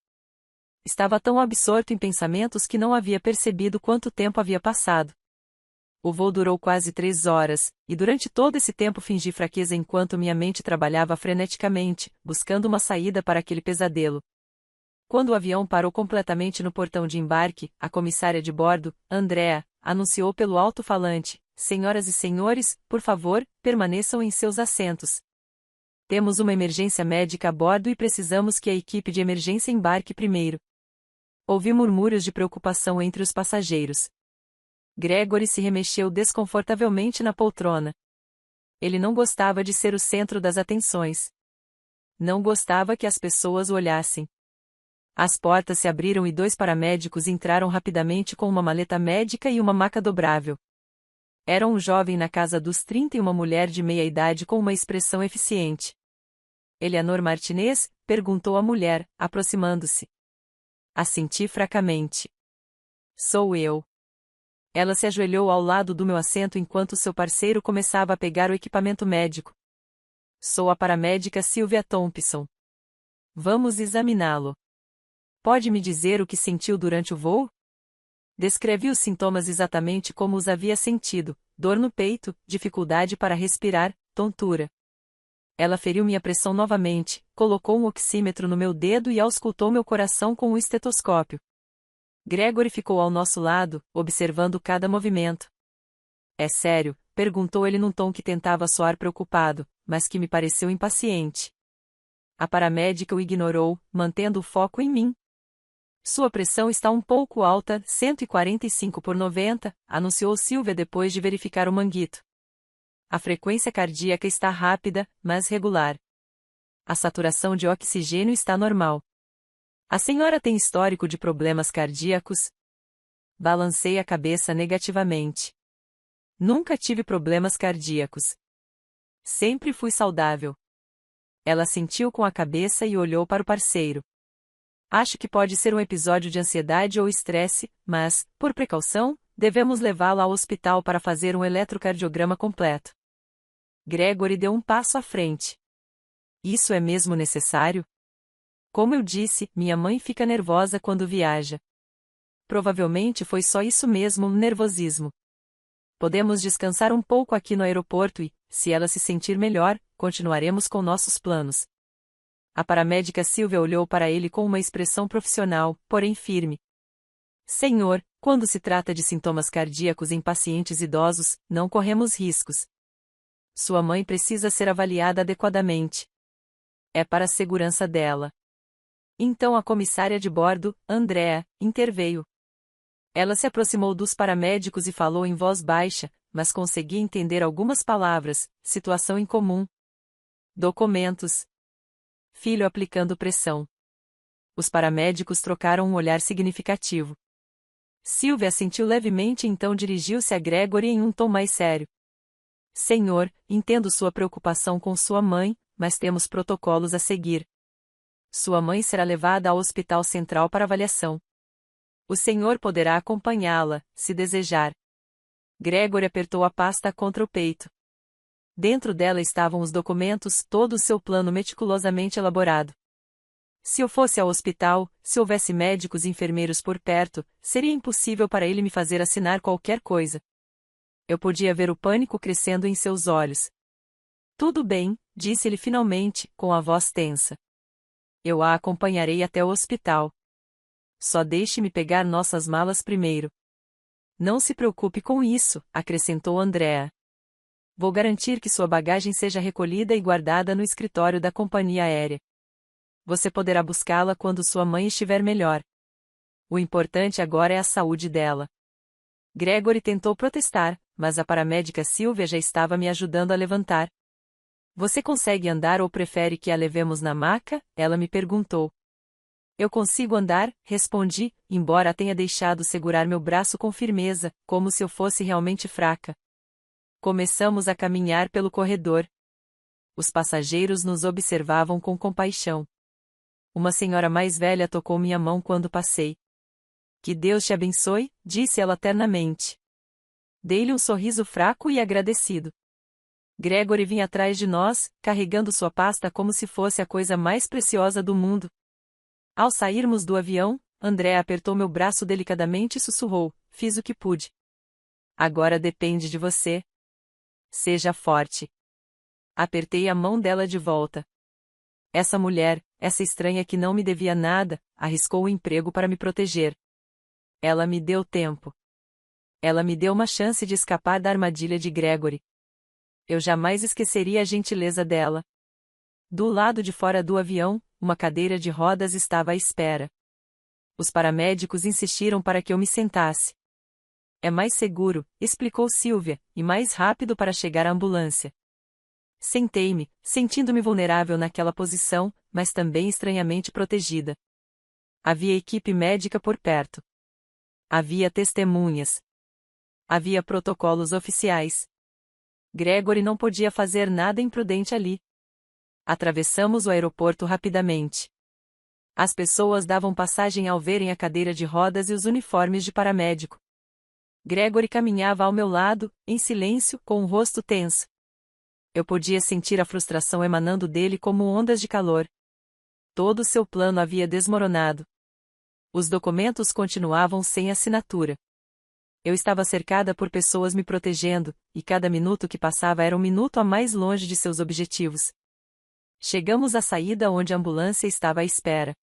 Estava tão absorto em pensamentos que não havia percebido quanto tempo havia passado. O voo durou quase 3 horas, e durante todo esse tempo fingi fraqueza enquanto minha mente trabalhava freneticamente, buscando uma saída para aquele pesadelo. Quando o avião parou completamente no portão de embarque, a comissária de bordo, Andrea, anunciou pelo alto-falante: senhoras e senhores, por favor, permaneçam em seus assentos. Temos uma emergência médica a bordo e precisamos que a equipe de emergência embarque primeiro. Ouvi murmúrios de preocupação entre os passageiros. Gregory se remexeu desconfortavelmente na poltrona. Ele não gostava de ser o centro das atenções. Não gostava que as pessoas o olhassem. As portas se abriram e 2 paramédicos entraram rapidamente com uma maleta médica e uma maca dobrável. Era um jovem na casa dos 30 e uma mulher de meia idade com uma expressão eficiente. Eleanor Martinez? Perguntou a mulher, aproximando-se. Assenti fracamente. Sou eu. Ela se ajoelhou ao lado do meu assento enquanto seu parceiro começava a pegar o equipamento médico. Sou a paramédica Sylvia Thompson. Vamos examiná-lo. Pode me dizer o que sentiu durante o voo? Descrevi os sintomas exatamente como os havia sentido: dor no peito, dificuldade para respirar, tontura. Ela feriu minha pressão novamente, colocou um oxímetro no meu dedo e auscultou meu coração com um estetoscópio. Gregory ficou ao nosso lado, observando cada movimento. É sério? Perguntou ele num tom que tentava soar preocupado, mas que me pareceu impaciente. A paramédica o ignorou, mantendo o foco em mim. Sua pressão está um pouco alta, 145/90, anunciou Sylvia depois de verificar o manguito. A frequência cardíaca está rápida, mas regular. A saturação de oxigênio está normal. A senhora tem histórico de problemas cardíacos? Balancei a cabeça negativamente. Nunca tive problemas cardíacos. Sempre fui saudável. Ela assentiu com a cabeça e olhou para o parceiro. Acho que pode ser um episódio de ansiedade ou estresse, mas, por precaução, devemos levá-la ao hospital para fazer um eletrocardiograma completo. Gregory deu um passo à frente. Isso é mesmo necessário? Como eu disse, minha mãe fica nervosa quando viaja. Provavelmente foi só isso mesmo, nervosismo. Podemos descansar um pouco aqui no aeroporto e, se ela se sentir melhor, continuaremos com nossos planos. A paramédica Sylvia olhou para ele com uma expressão profissional, porém firme. Senhor, quando se trata de sintomas cardíacos em pacientes idosos, não corremos riscos. Sua mãe precisa ser avaliada adequadamente. É para a segurança dela. Então a comissária de bordo, Andrea, interveio. Ela se aproximou dos paramédicos e falou em voz baixa, mas consegui entender algumas palavras: situação incomum. Documentos. Filho aplicando pressão. Os paramédicos trocaram um olhar significativo. Sylvia assentiu levemente e então dirigiu-se a Gregory em um tom mais sério. Senhor, entendo sua preocupação com sua mãe, mas temos protocolos a seguir. Sua mãe será levada ao Hospital Central para avaliação. O senhor poderá acompanhá-la, se desejar. Gregory apertou a pasta contra o peito. Dentro dela estavam os documentos, todo o seu plano meticulosamente elaborado. Se eu fosse ao hospital, se houvesse médicos e enfermeiros por perto, seria impossível para ele me fazer assinar qualquer coisa. Eu podia ver o pânico crescendo em seus olhos. Tudo bem, disse ele finalmente, com a voz tensa. Eu a acompanharei até o hospital. Só deixe-me pegar nossas malas primeiro. Não se preocupe com isso, acrescentou Andrea. Vou garantir que sua bagagem seja recolhida e guardada no escritório da companhia aérea. Você poderá buscá-la quando sua mãe estiver melhor. O importante agora é a saúde dela. Gregory tentou protestar, mas a paramédica Sylvia já estava me ajudando a levantar. Você consegue andar ou prefere que a levemos na maca? Ela me perguntou. Eu consigo andar, respondi, embora a tenha deixado segurar meu braço com firmeza, como se eu fosse realmente fraca. Começamos a caminhar pelo corredor. Os passageiros nos observavam com compaixão. Uma senhora mais velha tocou minha mão quando passei. Que Deus te abençoe, disse ela ternamente. Dei-lhe um sorriso fraco e agradecido. Gregory vinha atrás de nós, carregando sua pasta como se fosse a coisa mais preciosa do mundo. Ao sairmos do avião, Andrea apertou meu braço delicadamente e sussurrou: fiz o que pude. Agora depende de você. Seja forte. Apertei a mão dela de volta. Essa mulher, essa estranha que não me devia nada, arriscou o emprego para me proteger. Ela me deu tempo. Ela me deu uma chance de escapar da armadilha de Gregory. Eu jamais esqueceria a gentileza dela. Do lado de fora do avião, uma cadeira de rodas estava à espera. Os paramédicos insistiram para que eu me sentasse. É mais seguro, explicou Sylvia, e mais rápido para chegar à ambulância. Sentei-me, sentindo-me vulnerável naquela posição, mas também estranhamente protegida. Havia equipe médica por perto. Havia testemunhas. Havia protocolos oficiais. Gregory não podia fazer nada imprudente ali. Atravessamos o aeroporto rapidamente. As pessoas davam passagem ao verem a cadeira de rodas e os uniformes de paramédico. Gregory caminhava ao meu lado, em silêncio, com o rosto tenso. Eu podia sentir a frustração emanando dele como ondas de calor. Todo seu plano havia desmoronado. Os documentos continuavam sem assinatura. Eu estava cercada por pessoas me protegendo, e cada minuto que passava era um minuto a mais longe de seus objetivos. Chegamos à saída onde a ambulância estava à espera.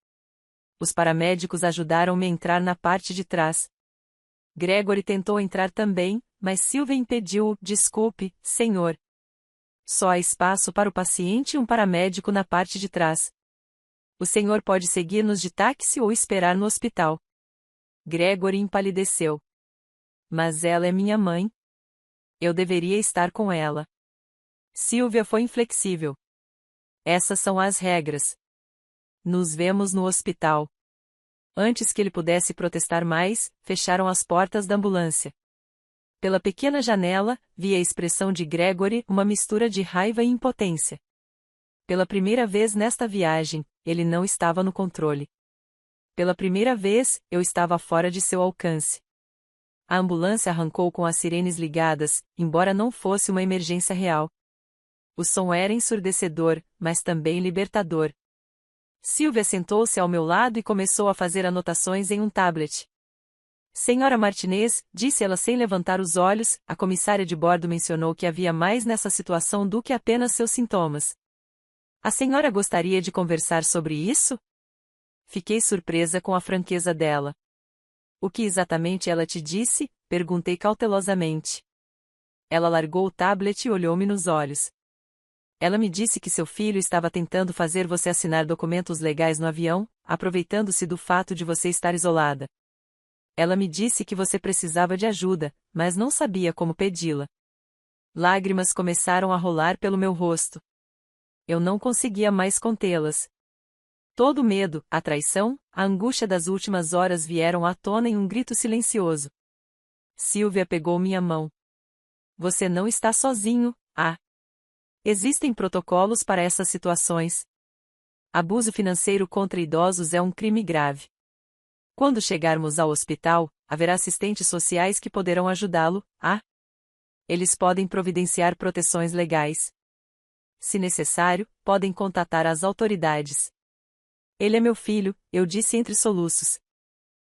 Os paramédicos ajudaram-me a entrar na parte de trás. Gregory tentou entrar também, mas Sylvia impediu-o. Desculpe, senhor. Só há espaço para o paciente e um paramédico na parte de trás. O senhor pode seguir-nos de táxi ou esperar no hospital. Gregory empalideceu. Mas ela é minha mãe. Eu deveria estar com ela. Sylvia foi inflexível. Essas são as regras. Nos vemos no hospital. Antes que ele pudesse protestar mais, fecharam as portas da ambulância. Pela pequena janela, vi a expressão de Gregory, uma mistura de raiva e impotência. Pela primeira vez nesta viagem, ele não estava no controle. Pela primeira vez, eu estava fora de seu alcance. A ambulância arrancou com as sirenes ligadas, embora não fosse uma emergência real. O som era ensurdecedor, mas também libertador. Sylvia sentou-se ao meu lado e começou a fazer anotações em um tablet. Senhora Martinez, disse ela sem levantar os olhos, a comissária de bordo mencionou que havia mais nessa situação do que apenas seus sintomas. A senhora gostaria de conversar sobre isso? Fiquei surpresa com a franqueza dela. O que exatamente ela te disse? Perguntei cautelosamente. Ela largou o tablet e olhou-me nos olhos. Ela me disse que seu filho estava tentando fazer você assinar documentos legais no avião, aproveitando-se do fato de você estar isolada. Ela me disse que você precisava de ajuda, mas não sabia como pedi-la. Lágrimas começaram a rolar pelo meu rosto. Eu não conseguia mais contê-las. Todo o medo, a traição, a angústia das últimas horas vieram à tona em um grito silencioso. Sylvia pegou minha mão. Você não está sozinho, ah. Existem protocolos para essas situações. Abuso financeiro contra idosos é um crime grave. Quando chegarmos ao hospital, haverá assistentes sociais que poderão ajudá-lo, ah? Eles podem providenciar proteções legais. Se necessário, podem contatar as autoridades. Ele é meu filho, eu disse entre soluços.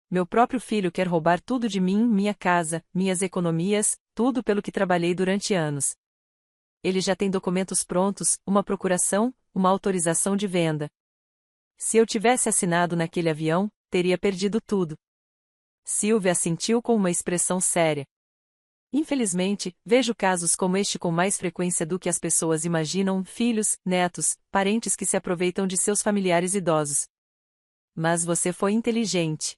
Meu próprio filho quer roubar tudo de mim, minha casa, minhas economias, tudo pelo que trabalhei durante anos. Ele já tem documentos prontos, uma procuração, uma autorização de venda. Se eu tivesse assinado naquele avião, teria perdido tudo. Sylvia assentiu com uma expressão séria. Infelizmente, vejo casos como este com mais frequência do que as pessoas imaginam, filhos, netos, parentes que se aproveitam de seus familiares idosos. Mas você foi inteligente.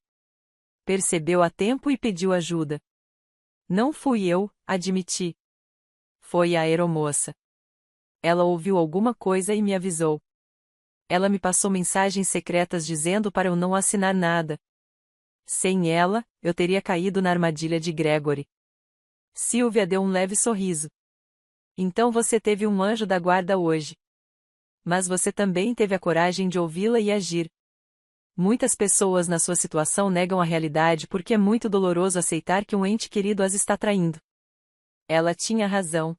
Percebeu a tempo e pediu ajuda. Não fui eu, admiti. Foi a aeromoça. Ela ouviu alguma coisa e me avisou. Ela me passou mensagens secretas dizendo para eu não assinar nada. Sem ela, eu teria caído na armadilha de Gregory. Sylvia deu um leve sorriso. Então você teve um anjo da guarda hoje. Mas você também teve a coragem de ouvi-la e agir. Muitas pessoas na sua situação negam a realidade porque é muito doloroso aceitar que um ente querido as está traindo. Ela tinha razão.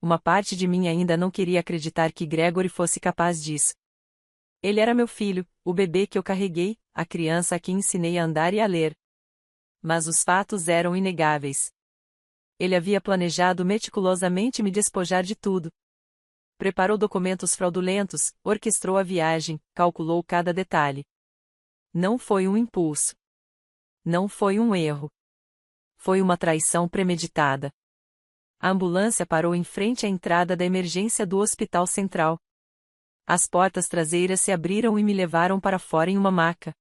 Uma parte de mim ainda não queria acreditar que Gregory fosse capaz disso. Ele era meu filho, o bebê que eu carreguei, a criança a quem ensinei a andar e a ler. Mas os fatos eram inegáveis. Ele havia planejado meticulosamente me despojar de tudo. Preparou documentos fraudulentos, orquestrou a viagem, calculou cada detalhe. Não foi um impulso. Não foi um erro. Foi uma traição premeditada. A ambulância parou em frente à entrada da emergência do Hospital Central. As portas traseiras se abriram e me levaram para fora em uma maca.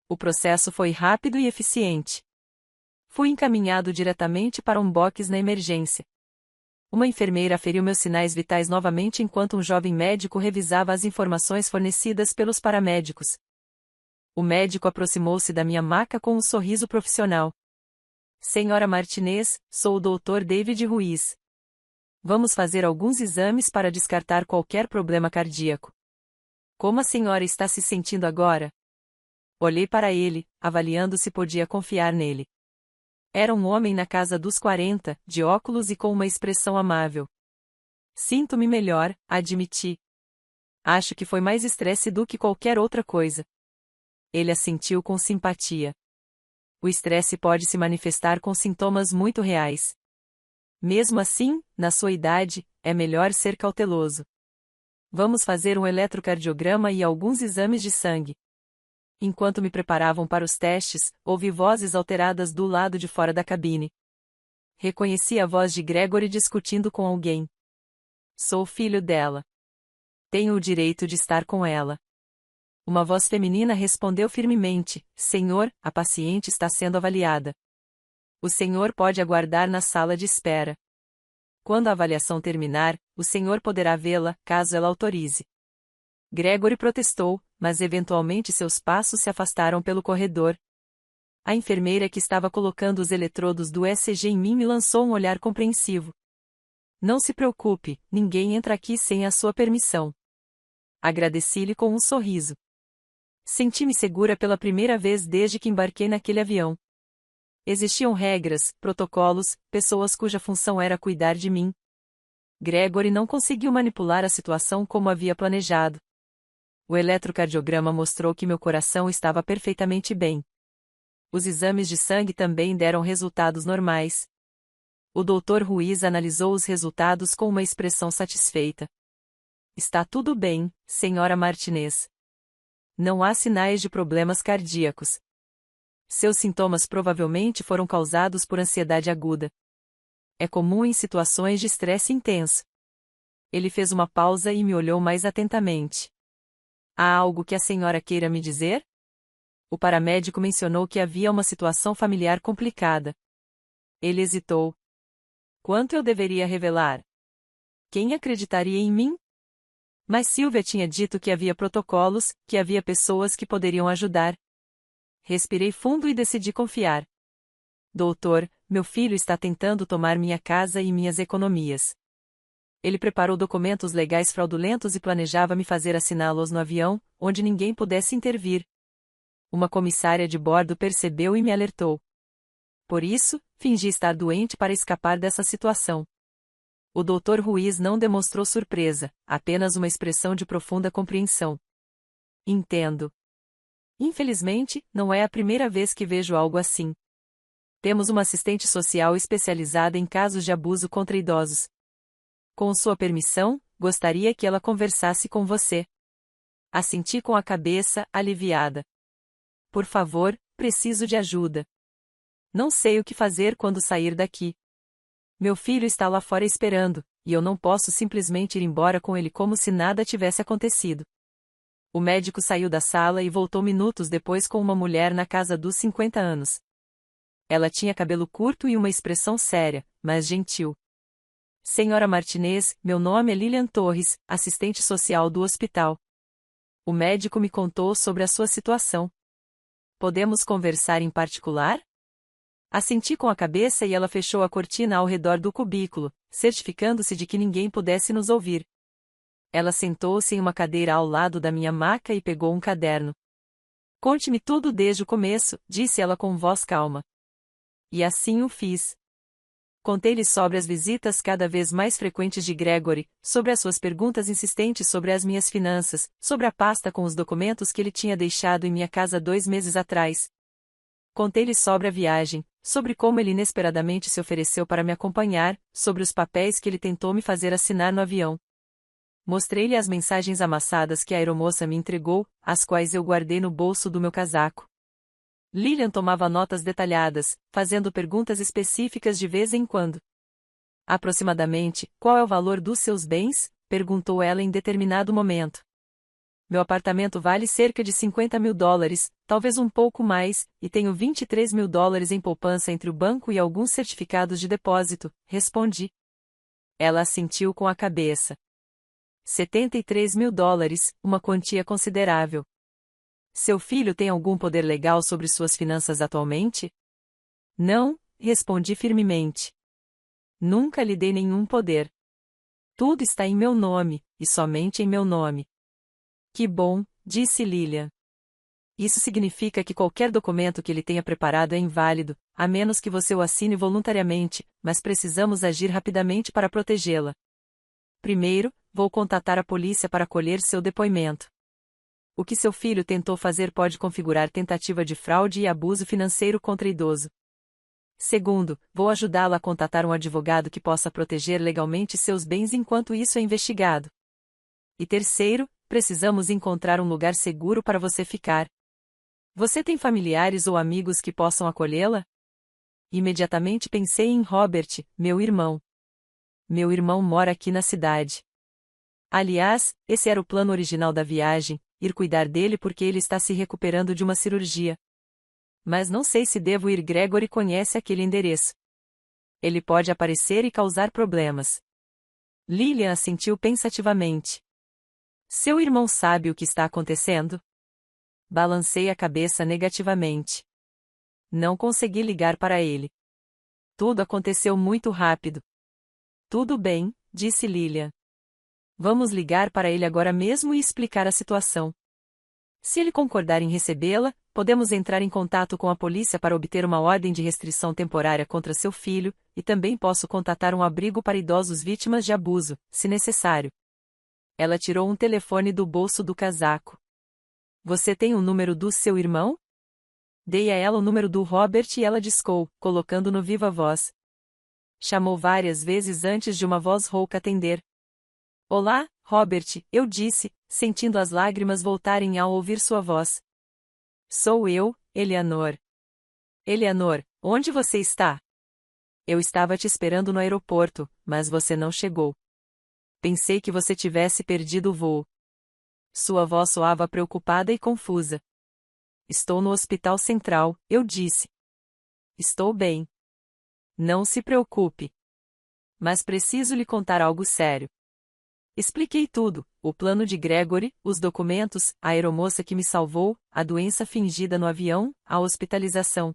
O processo foi rápido e eficiente. Fui encaminhado diretamente para um box na emergência. Uma enfermeira aferiu meus sinais vitais novamente enquanto um jovem médico revisava as informações fornecidas pelos paramédicos. O médico aproximou-se da minha maca com um sorriso profissional. Senhora Martinez, sou o Dr. David Ruiz. Vamos fazer alguns exames para descartar qualquer problema cardíaco. Como a senhora está se sentindo agora? Olhei para ele, avaliando se podia confiar nele. Era um homem na casa dos 40, de óculos e com uma expressão amável. Sinto-me melhor, admiti. Acho que foi mais estresse do que qualquer outra coisa. Ele assentiu com simpatia. O estresse pode se manifestar com sintomas muito reais. Mesmo assim, na sua idade, é melhor ser cauteloso. Vamos fazer um eletrocardiograma e alguns exames de sangue. Enquanto me preparavam para os testes, ouvi vozes alteradas do lado de fora da cabine. Reconheci a voz de Gregory discutindo com alguém. Sou filho dela. Tenho o direito de estar com ela. Uma voz feminina respondeu firmemente: Senhor, a paciente está sendo avaliada. O senhor pode aguardar na sala de espera. Quando a avaliação terminar, o senhor poderá vê-la, caso ela autorize. Gregory protestou, mas eventualmente seus passos se afastaram pelo corredor. A enfermeira que estava colocando os eletrodos do ECG em mim me lançou um olhar compreensivo. Não se preocupe, ninguém entra aqui sem a sua permissão. Agradeci-lhe com um sorriso. Senti-me segura pela primeira vez desde que embarquei naquele avião. Existiam regras, protocolos, pessoas cuja função era cuidar de mim. Gregory não conseguiu manipular a situação como havia planejado. O eletrocardiograma mostrou que meu coração estava perfeitamente bem. Os exames de sangue também deram resultados normais. O Dr. Ruiz analisou os resultados com uma expressão satisfeita. Está tudo bem, Sra. Martinez. Não há sinais de problemas cardíacos. Seus sintomas provavelmente foram causados por ansiedade aguda. É comum em situações de estresse intenso. Ele fez uma pausa e me olhou mais atentamente. Há algo que a senhora queira me dizer? O paramédico mencionou que havia uma situação familiar complicada. Ele hesitou. Quanto eu deveria revelar? Quem acreditaria em mim? Mas Sylvia tinha dito que havia protocolos, que havia pessoas que poderiam ajudar. Respirei fundo e decidi confiar. Doutor, meu filho está tentando tomar minha casa e minhas economias. Ele preparou documentos legais fraudulentos e planejava me fazer assiná-los no avião, onde ninguém pudesse intervir. Uma comissária de bordo percebeu e me alertou. Por isso, fingi estar doente para escapar dessa situação. O Dr. Ruiz não demonstrou surpresa, apenas uma expressão de profunda compreensão. Entendo. Infelizmente, não é a primeira vez que vejo algo assim. Temos uma assistente social especializada em casos de abuso contra idosos. Com sua permissão, gostaria que ela conversasse com você. Assenti com a cabeça, aliviada. Por favor, preciso de ajuda. Não sei o que fazer quando sair daqui. Meu filho está lá fora esperando, e eu não posso simplesmente ir embora com ele como se nada tivesse acontecido. O médico saiu da sala e voltou minutos depois com uma mulher na casa dos 50 anos. Ela tinha cabelo curto e uma expressão séria, mas gentil. Senhora Martinez, meu nome é Lilian Torres, assistente social do hospital. O médico me contou sobre a sua situação. Podemos conversar em particular? Assenti com a cabeça e ela fechou a cortina ao redor do cubículo, certificando-se de que ninguém pudesse nos ouvir. Ela sentou-se em uma cadeira ao lado da minha maca e pegou um caderno. Conte-me tudo desde o começo, disse ela com voz calma. E assim o fiz. Contei-lhe sobre as visitas cada vez mais frequentes de Gregory, sobre as suas perguntas insistentes sobre as minhas finanças, sobre a pasta com os documentos que ele tinha deixado em minha casa 2 meses atrás. Contei-lhe sobre a viagem, sobre como ele inesperadamente se ofereceu para me acompanhar, sobre os papéis que ele tentou me fazer assinar no avião. Mostrei-lhe as mensagens amassadas que a aeromoça me entregou, as quais eu guardei no bolso do meu casaco. Lilian tomava notas detalhadas, fazendo perguntas específicas de vez em quando. Aproximadamente, qual é o valor dos seus bens? Perguntou ela em determinado momento. Meu apartamento vale cerca de $50.000, talvez um pouco mais, e tenho $23.000 em poupança entre o banco e alguns certificados de depósito, respondi. Ela assentiu com a cabeça. $73.000, uma quantia considerável. Seu filho tem algum poder legal sobre suas finanças atualmente? Não, respondi firmemente. Nunca lhe dei nenhum poder. Tudo está em meu nome, e somente em meu nome. Que bom, disse Lilian. Isso significa que qualquer documento que ele tenha preparado é inválido, a menos que você o assine voluntariamente, mas precisamos agir rapidamente para protegê-la. Primeiro, vou contatar a polícia para colher seu depoimento. O que seu filho tentou fazer pode configurar tentativa de fraude e abuso financeiro contra idoso. Segundo, vou ajudá-la a contatar um advogado que possa proteger legalmente seus bens enquanto isso é investigado. E terceiro, precisamos encontrar um lugar seguro para você ficar. Você tem familiares ou amigos que possam acolhê-la? Imediatamente pensei em Robert, meu irmão. Meu irmão mora aqui na cidade. Aliás, esse era o plano original da viagem, ir cuidar dele porque ele está se recuperando de uma cirurgia. Mas não sei se devo ir. Gregory conhece aquele endereço. Ele pode aparecer e causar problemas. Lilian assentiu pensativamente. Seu irmão sabe o que está acontecendo? Balancei a cabeça negativamente. Não consegui ligar para ele. Tudo aconteceu muito rápido. Tudo bem, disse Lilian. Vamos ligar para ele agora mesmo e explicar a situação. Se ele concordar em recebê-la, podemos entrar em contato com a polícia para obter uma ordem de restrição temporária contra seu filho, e também posso contatar um abrigo para idosos vítimas de abuso, se necessário. Ela tirou um telefone do bolso do casaco. Você tem o número do seu irmão? Dei a ela o número do Robert e ela discou, colocando no viva voz. Chamou várias vezes antes de uma voz rouca atender. Olá, Robert, eu disse, sentindo as lágrimas voltarem ao ouvir sua voz. Sou eu, Eleanor. Eleanor, onde você está? Eu estava te esperando no aeroporto, mas você não chegou. Pensei que você tivesse perdido o voo. Sua voz soava preocupada e confusa. Estou no Hospital Central, eu disse. Estou bem. Não se preocupe. Mas preciso lhe contar algo sério. Expliquei tudo, o plano de Gregory, os documentos, a aeromoça que me salvou, a doença fingida no avião, a hospitalização.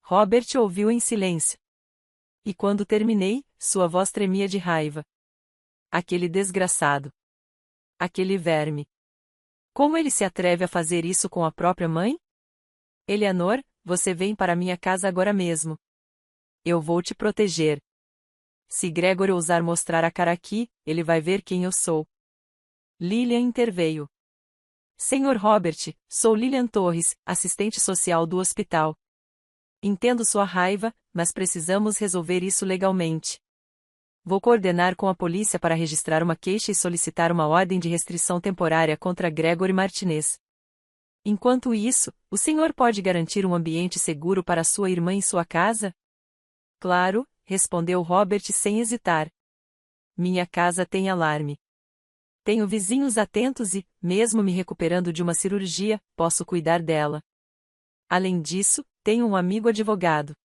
Robert ouviu em silêncio. E quando terminei, sua voz tremia de raiva. Aquele desgraçado. Aquele verme. Como ele se atreve a fazer isso com a própria mãe? Eleanor, você vem para minha casa agora mesmo. Eu vou te proteger. Se Gregory ousar mostrar a cara aqui, ele vai ver quem eu sou. Lilian interveio. Senhor Robert, sou Lilian Torres, assistente social do hospital. Entendo sua raiva, mas precisamos resolver isso legalmente. Vou coordenar com a polícia para registrar uma queixa e solicitar uma ordem de restrição temporária contra Gregory Martinez. Enquanto isso, o senhor pode garantir um ambiente seguro para sua irmã em sua casa? Claro, respondeu Robert sem hesitar. Minha casa tem alarme. Tenho vizinhos atentos e, mesmo me recuperando de uma cirurgia, posso cuidar dela. Além disso, tenho um amigo advogado.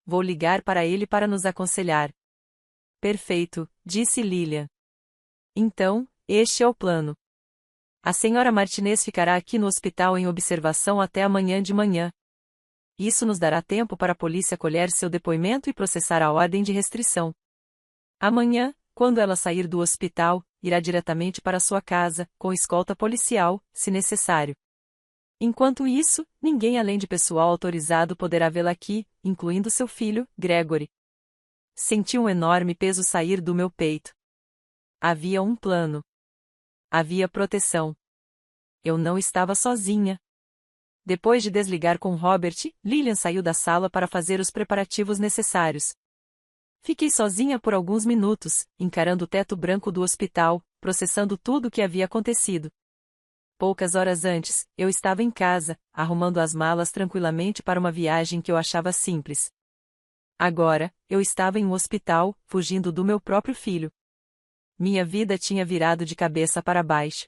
Vou ligar para ele para nos aconselhar. Perfeito, disse Lilian. Então, este é o plano. A senhora Martinez ficará aqui no hospital em observação até amanhã de manhã. Isso nos dará tempo para a polícia colher seu depoimento e processar a ordem de restrição. Amanhã, quando ela sair do hospital, irá diretamente para sua casa, com escolta policial, se necessário. Enquanto isso, ninguém além de pessoal autorizado poderá vê-la aqui, incluindo seu filho, Gregory. Senti um enorme peso sair do meu peito. Havia um plano. Havia proteção. Eu não estava sozinha. Depois de desligar com Robert, Lilian saiu da sala para fazer os preparativos necessários. Fiquei sozinha por alguns minutos, encarando o teto branco do hospital, processando tudo o que havia acontecido. Poucas horas antes, eu estava em casa, arrumando as malas tranquilamente para uma viagem que eu achava simples. Agora, eu estava em um hospital, fugindo do meu próprio filho. Minha vida tinha virado de cabeça para baixo.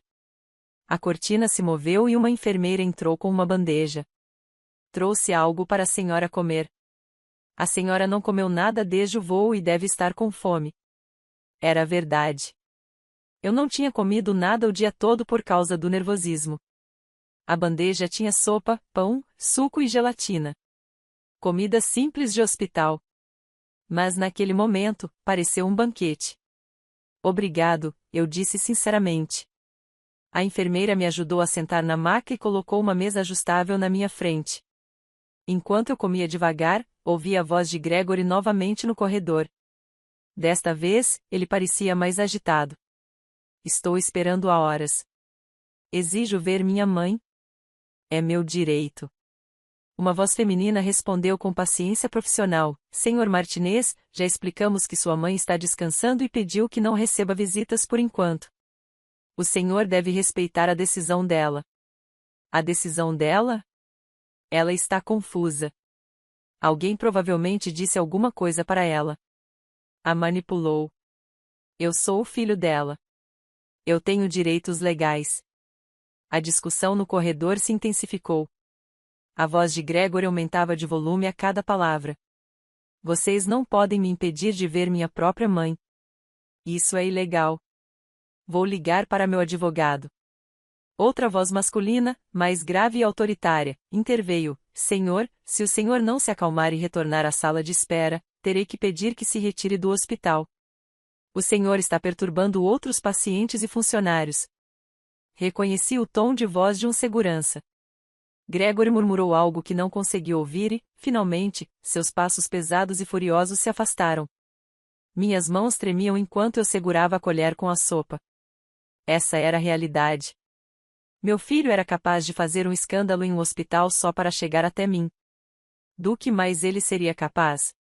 A cortina se moveu e uma enfermeira entrou com uma bandeja. Trouxe algo para a senhora comer. A senhora não comeu nada desde o voo e deve estar com fome. Era verdade. Eu não tinha comido nada o dia todo por causa do nervosismo. A bandeja tinha sopa, pão, suco e gelatina. Comida simples de hospital. Mas naquele momento, pareceu um banquete. Obrigado, eu disse sinceramente. A enfermeira me ajudou a sentar na maca e colocou uma mesa ajustável na minha frente. Enquanto eu comia devagar, ouvi a voz de Gregory novamente no corredor. Desta vez, ele parecia mais agitado. Estou esperando há horas. Exijo ver minha mãe. É meu direito. Uma voz feminina respondeu com paciência profissional: Senhor Martinez, já explicamos que sua mãe está descansando e pediu que não receba visitas por enquanto. O senhor deve respeitar a decisão dela. A decisão dela? Ela está confusa. Alguém provavelmente disse alguma coisa para ela. A manipulou. Eu sou o filho dela. Eu tenho direitos legais. A discussão no corredor se intensificou. A voz de Gregory aumentava de volume a cada palavra. Vocês não podem me impedir de ver minha própria mãe. Isso é ilegal. Vou ligar para meu advogado. Outra voz masculina, mais grave e autoritária, interveio: Senhor, se o senhor não se acalmar e retornar à sala de espera, terei que pedir que se retire do hospital. O senhor está perturbando outros pacientes e funcionários. Reconheci o tom de voz de um segurança. Gregory murmurou algo que não consegui ouvir e, finalmente, seus passos pesados e furiosos se afastaram. Minhas mãos tremiam enquanto eu segurava a colher com a sopa. Essa era a realidade. Meu filho era capaz de fazer um escândalo em um hospital só para chegar até mim. Do que mais ele seria capaz?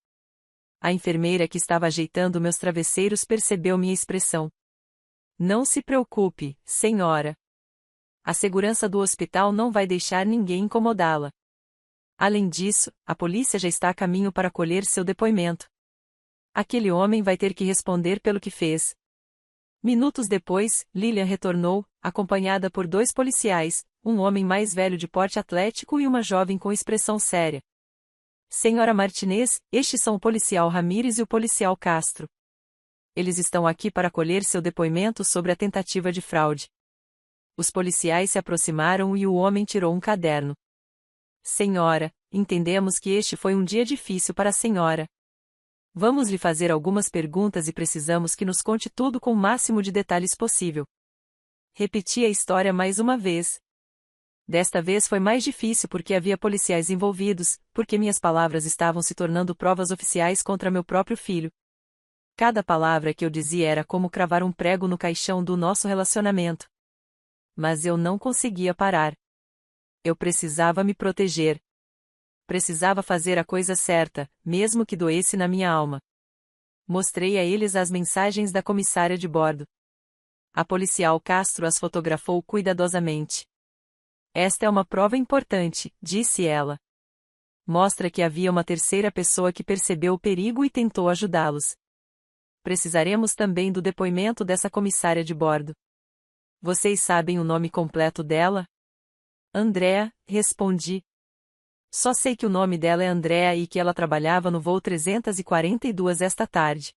A enfermeira que estava ajeitando meus travesseiros percebeu minha expressão. Não se preocupe, senhora. A segurança do hospital não vai deixar ninguém incomodá-la. Além disso, a polícia já está a caminho para colher seu depoimento. Aquele homem vai ter que responder pelo que fez. Minutos depois, Lilian retornou, acompanhada por 2 policiais, um homem mais velho de porte atlético e uma jovem com expressão séria. Senhora Martinez, estes são o policial Ramírez e o policial Castro. Eles estão aqui para colher seu depoimento sobre a tentativa de fraude. Os policiais se aproximaram e o homem tirou um caderno. Senhora, entendemos que este foi um dia difícil para a senhora. Vamos lhe fazer algumas perguntas e precisamos que nos conte tudo com o máximo de detalhes possível. Repeti a história mais uma vez. Desta vez foi mais difícil porque havia policiais envolvidos, porque minhas palavras estavam se tornando provas oficiais contra meu próprio filho. Cada palavra que eu dizia era como cravar um prego no caixão do nosso relacionamento. Mas eu não conseguia parar. Eu precisava me proteger. Precisava fazer a coisa certa, mesmo que doesse na minha alma. Mostrei a eles as mensagens da comissária de bordo. A policial Castro as fotografou cuidadosamente. Esta é uma prova importante, disse ela. Mostra que havia uma terceira pessoa que percebeu o perigo e tentou ajudá-los. Precisaremos também do depoimento dessa comissária de bordo. Vocês sabem o nome completo dela? Andrea, respondi. Só sei que o nome dela é Andrea e que ela trabalhava no voo 342 esta tarde.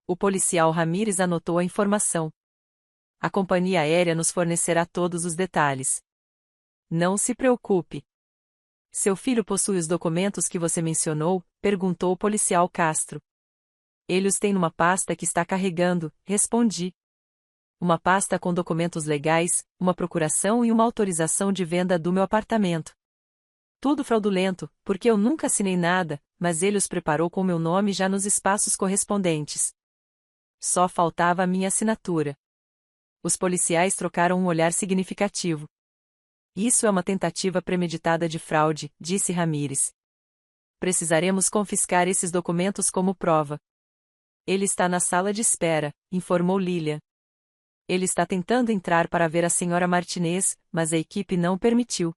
O policial Ramírez anotou a informação. A companhia aérea nos fornecerá todos os detalhes. Não se preocupe. Seu filho possui os documentos que você mencionou? Perguntou o policial Castro. Ele os tem numa pasta que está carregando, respondi. Uma pasta com documentos legais, uma procuração e uma autorização de venda do meu apartamento. Tudo fraudulento, porque eu nunca assinei nada, mas ele os preparou com meu nome já nos espaços correspondentes. Só faltava a minha assinatura. Os policiais trocaram um olhar significativo. Isso é uma tentativa premeditada de fraude, disse Ramírez. Precisaremos confiscar esses documentos como prova. Ele está na sala de espera, informou Lilian. Ele está tentando entrar para ver a senhora Martinez, mas a equipe não permitiu.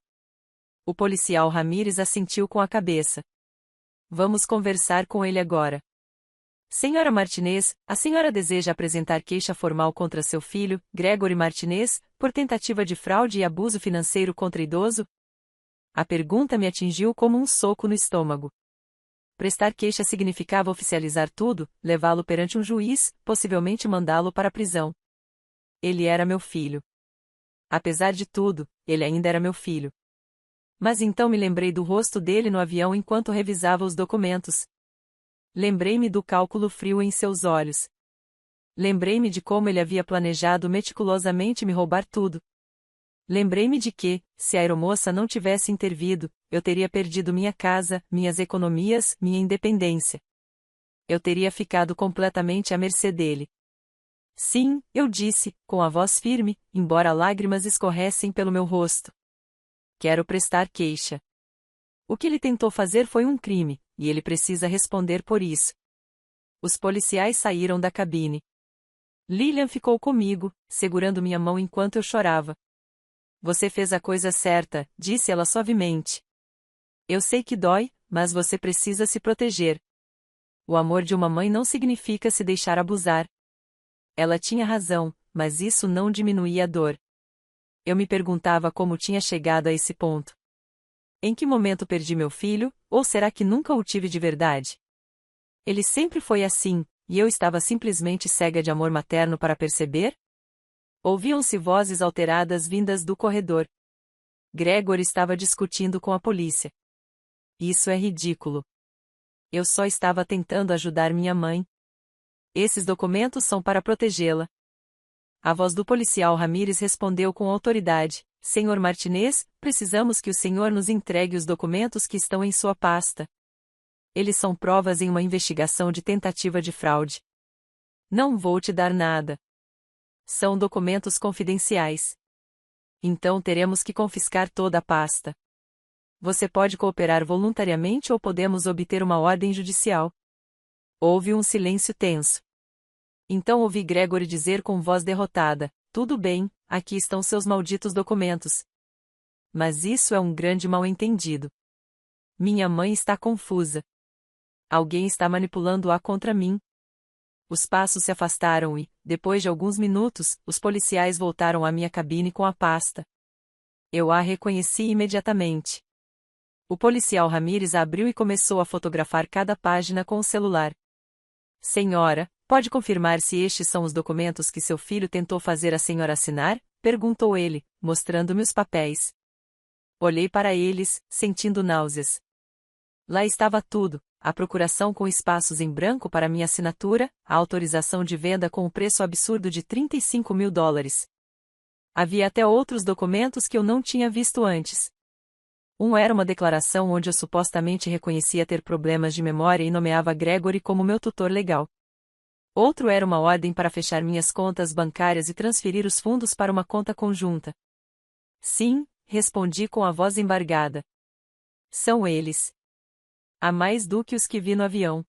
O policial Ramírez assentiu com a cabeça. Vamos conversar com ele agora. Senhora Martinez, a senhora deseja apresentar queixa formal contra seu filho, Gregory Martinez, por tentativa de fraude e abuso financeiro contra idoso? A pergunta me atingiu como um soco no estômago. Prestar queixa significava oficializar tudo, levá-lo perante um juiz, possivelmente mandá-lo para a prisão. Ele era meu filho. Apesar de tudo, ele ainda era meu filho. Mas então me lembrei do rosto dele no avião enquanto revisava os documentos. Lembrei-me do cálculo frio em seus olhos. Lembrei-me de como ele havia planejado meticulosamente me roubar tudo. Lembrei-me de que, se a aeromoça não tivesse intervido, eu teria perdido minha casa, minhas economias, minha independência. Eu teria ficado completamente à mercê dele. Sim, eu disse, com a voz firme, embora lágrimas escorressem pelo meu rosto. Quero prestar queixa. O que ele tentou fazer foi um crime, e ele precisa responder por isso. Os policiais saíram da cabine. Lilian ficou comigo, segurando minha mão enquanto eu chorava. Você fez a coisa certa, disse ela suavemente. Eu sei que dói, mas você precisa se proteger. O amor de uma mãe não significa se deixar abusar. Ela tinha razão, mas isso não diminuía a dor. Eu me perguntava como tinha chegado a esse ponto. Em que momento perdi meu filho, ou será que nunca o tive de verdade? Ele sempre foi assim, e eu estava simplesmente cega de amor materno para perceber? Ouviam-se vozes alteradas vindas do corredor. Gregor estava discutindo com a polícia. Isso é ridículo. Eu só estava tentando ajudar minha mãe. Esses documentos são para protegê-la. A voz do policial Ramírez respondeu com autoridade: Senhor Martinez, precisamos que o senhor nos entregue os documentos que estão em sua pasta. Eles são provas em uma investigação de tentativa de fraude. Não vou te dar nada. São documentos confidenciais. Então teremos que confiscar toda a pasta. Você pode cooperar voluntariamente ou podemos obter uma ordem judicial. Houve um silêncio tenso. Então ouvi Gregory dizer com voz derrotada: tudo bem, aqui estão seus malditos documentos. Mas isso é um grande mal-entendido. Minha mãe está confusa. Alguém está manipulando-a contra mim. Os passos se afastaram e, depois de alguns minutos, os policiais voltaram à minha cabine com a pasta. Eu a reconheci imediatamente. O policial Ramírez abriu e começou a fotografar cada página com o celular. Senhora, pode confirmar se estes são os documentos que seu filho tentou fazer a senhora assinar? Perguntou ele, mostrando-me os papéis. Olhei para eles, sentindo náuseas. Lá estava tudo: a procuração com espaços em branco para minha assinatura, a autorização de venda com o preço absurdo de $35.000. Havia até outros documentos que eu não tinha visto antes. Um era uma declaração onde eu supostamente reconhecia ter problemas de memória e nomeava Gregory como meu tutor legal. Outro era uma ordem para fechar minhas contas bancárias e transferir os fundos para uma conta conjunta. Sim, respondi com a voz embargada. São eles. Há mais do que os que vi no avião.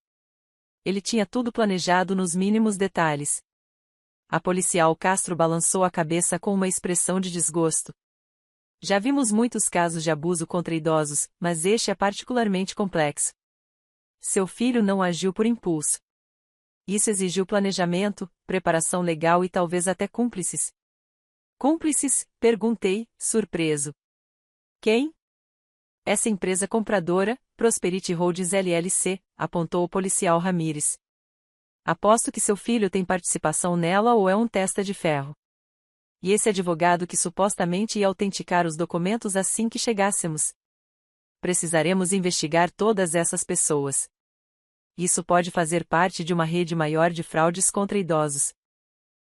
Ele tinha tudo planejado nos mínimos detalhes. A policial Castro balançou a cabeça com uma expressão de desgosto. Já vimos muitos casos de abuso contra idosos, mas este é particularmente complexo. Seu filho não agiu por impulso. Isso exigiu planejamento, preparação legal e talvez até cúmplices. Cúmplices? Perguntei, surpreso. Quem? Essa empresa compradora, Prosperity Holdings LLC, apontou o policial Ramírez. Aposto que seu filho tem participação nela ou é um testa de ferro. E esse advogado que supostamente ia autenticar os documentos assim que chegássemos. Precisaremos investigar todas essas pessoas. Isso pode fazer parte de uma rede maior de fraudes contra idosos.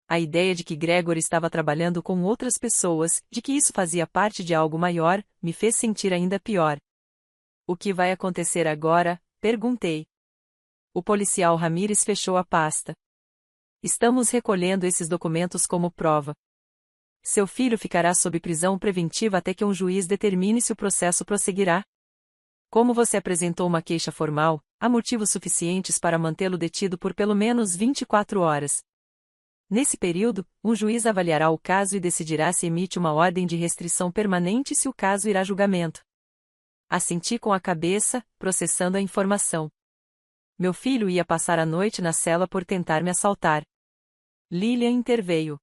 A ideia de que Gregory estava trabalhando com outras pessoas, de que isso fazia parte de algo maior, me fez sentir ainda pior. O que vai acontecer agora? Perguntei. O policial Ramírez fechou a pasta. Estamos recolhendo esses documentos como prova. Seu filho ficará sob prisão preventiva até que um juiz determine se o processo prosseguirá. Como você apresentou uma queixa formal, há motivos suficientes para mantê-lo detido por pelo menos 24 horas. Nesse período, um juiz avaliará o caso e decidirá se emite uma ordem de restrição permanente e se o caso irá a julgamento. Assenti com a cabeça, processando a informação. Meu filho ia passar a noite na cela por tentar me assaltar. Lilian interveio.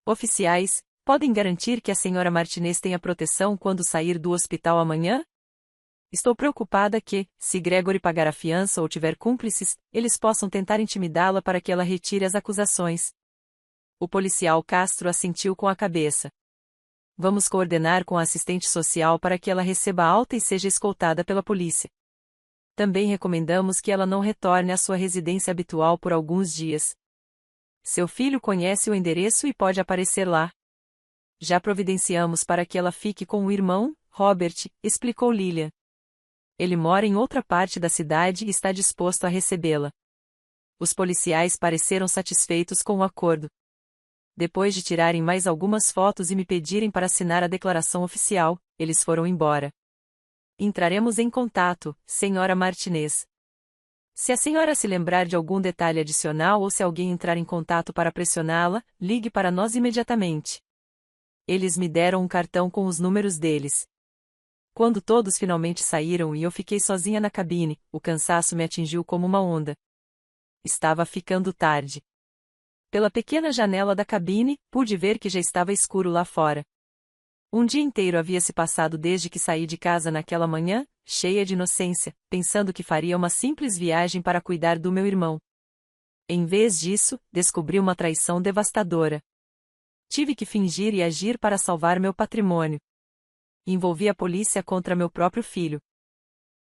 Oficiais, podem garantir que a senhora Martinez tenha proteção quando sair do hospital amanhã? Estou preocupada que, se Gregory pagar a fiança ou tiver cúmplices, eles possam tentar intimidá-la para que ela retire as acusações. O policial Castro assentiu com a cabeça. Vamos coordenar com a assistente social para que ela receba alta e seja escoltada pela polícia. Também recomendamos que ela não retorne à sua residência habitual por alguns dias. Seu filho conhece o endereço e pode aparecer lá. Já providenciamos para que ela fique com o irmão, Robert, explicou Lilian. Ele mora em outra parte da cidade e está disposto a recebê-la. Os policiais pareceram satisfeitos com o acordo. Depois de tirarem mais algumas fotos e me pedirem para assinar a declaração oficial, eles foram embora. Entraremos em contato, Senhora Martinez. Se a senhora se lembrar de algum detalhe adicional ou se alguém entrar em contato para pressioná-la, ligue para nós imediatamente. Eles me deram um cartão com os números deles. Quando todos finalmente saíram e eu fiquei sozinha na cabine, o cansaço me atingiu como uma onda. Estava ficando tarde. Pela pequena janela da cabine, pude ver que já estava escuro lá fora. Um dia inteiro havia se passado desde que saí de casa naquela manhã, cheia de inocência, pensando que faria uma simples viagem para cuidar do meu irmão. Em vez disso, descobri uma traição devastadora. Tive que fingir e agir para salvar meu patrimônio. Envolvi a polícia contra meu próprio filho.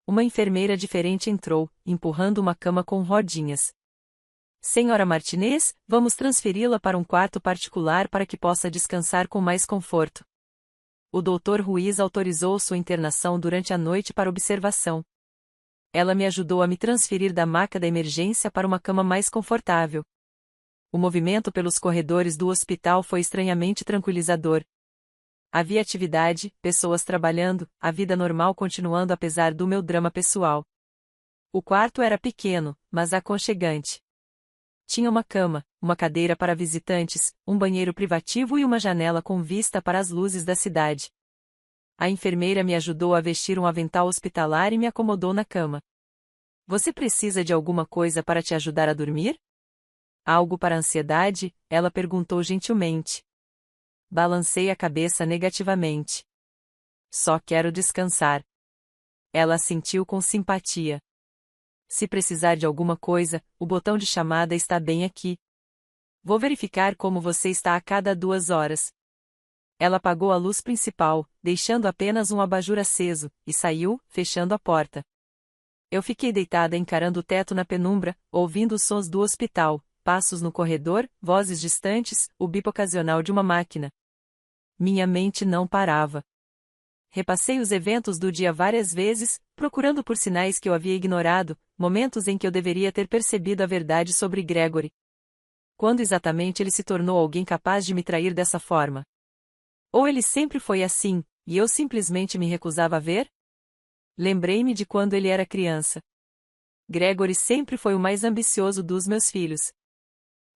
Uma enfermeira diferente entrou, empurrando uma cama com rodinhas. Senhora Martinez, vamos transferi-la para um quarto particular para que possa descansar com mais conforto. O Dr. Ruiz autorizou sua internação durante a noite para observação. Ela me ajudou a me transferir da maca da emergência para uma cama mais confortável. O movimento pelos corredores do hospital foi estranhamente tranquilizador. Havia atividade, pessoas trabalhando, a vida normal continuando apesar do meu drama pessoal. O quarto era pequeno, mas aconchegante. Tinha uma cama, uma cadeira para visitantes, um banheiro privativo e uma janela com vista para as luzes da cidade. A enfermeira me ajudou a vestir um avental hospitalar e me acomodou na cama. Você precisa de alguma coisa para te ajudar a dormir? Algo para a ansiedade? Ela perguntou gentilmente. Balancei a cabeça negativamente. Só quero descansar. Ela assentiu com simpatia. Se precisar de alguma coisa, o botão de chamada está bem aqui. Vou verificar como você está a cada 2 horas. Ela apagou a luz principal, deixando apenas um abajur aceso, e saiu, fechando a porta. Eu fiquei deitada encarando o teto na penumbra, ouvindo os sons do hospital, passos no corredor, vozes distantes, o bip ocasional de uma máquina. Minha mente não parava. Repassei os eventos do dia várias vezes, procurando por sinais que eu havia ignorado, momentos em que eu deveria ter percebido a verdade sobre Gregory. Quando exatamente ele se tornou alguém capaz de me trair dessa forma? Ou ele sempre foi assim, e eu simplesmente me recusava a ver? Lembrei-me de quando ele era criança. Gregory sempre foi o mais ambicioso dos meus filhos.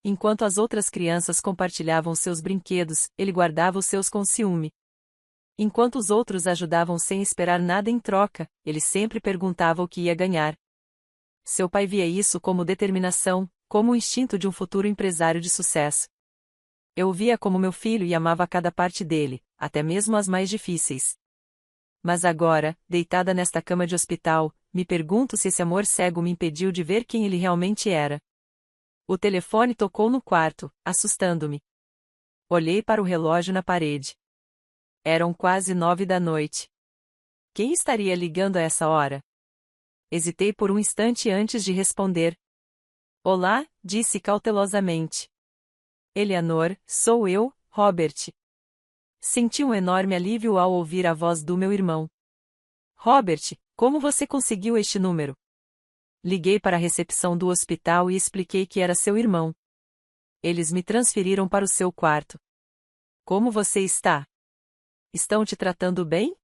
Enquanto as outras crianças compartilhavam seus brinquedos, ele guardava os seus com ciúme. Enquanto os outros ajudavam sem esperar nada em troca, ele sempre perguntava o que ia ganhar. Seu pai via isso como determinação, como o instinto de um futuro empresário de sucesso. Eu o via como meu filho e amava cada parte dele, até mesmo as mais difíceis. Mas agora, deitada nesta cama de hospital, me pergunto se esse amor cego me impediu de ver quem ele realmente era. O telefone tocou no quarto, assustando-me. Olhei para o relógio na parede. Eram quase 9 da noite. Quem estaria ligando a essa hora? Hesitei por um instante antes de responder. Olá, disse cautelosamente. Eleanor, sou eu, Robert. Senti um enorme alívio ao ouvir a voz do meu irmão. Robert, como você conseguiu este número? Liguei para a recepção do hospital e expliquei que era seu irmão. Eles me transferiram para o seu quarto. Como você está? Estão te tratando bem?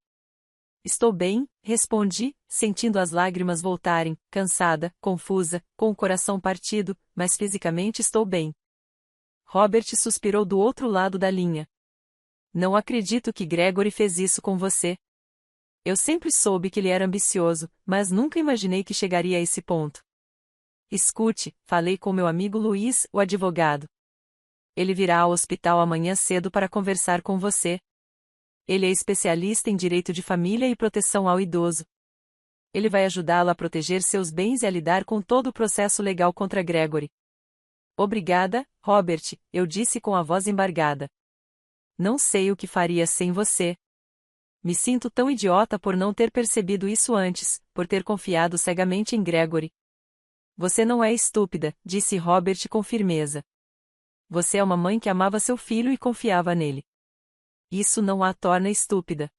Estou bem, respondi, sentindo as lágrimas voltarem, cansada, confusa, com o coração partido, mas fisicamente estou bem. Robert suspirou do outro lado da linha. Não acredito que Gregory fez isso com você. Eu sempre soube que ele era ambicioso, mas nunca imaginei que chegaria a esse ponto. Escute, falei com meu amigo Luiz, o advogado. Ele virá ao hospital amanhã cedo para conversar com você. Ele é especialista em direito de família e proteção ao idoso. Ele vai ajudá-la a proteger seus bens e a lidar com todo o processo legal contra Gregory. Obrigada, Robert, eu disse com a voz embargada. Não sei o que faria sem você. Me sinto tão idiota por não ter percebido isso antes, por ter confiado cegamente em Gregory. Você não é estúpida, disse Robert com firmeza. Você é uma mãe que amava seu filho e confiava nele. Isso não a torna estúpida.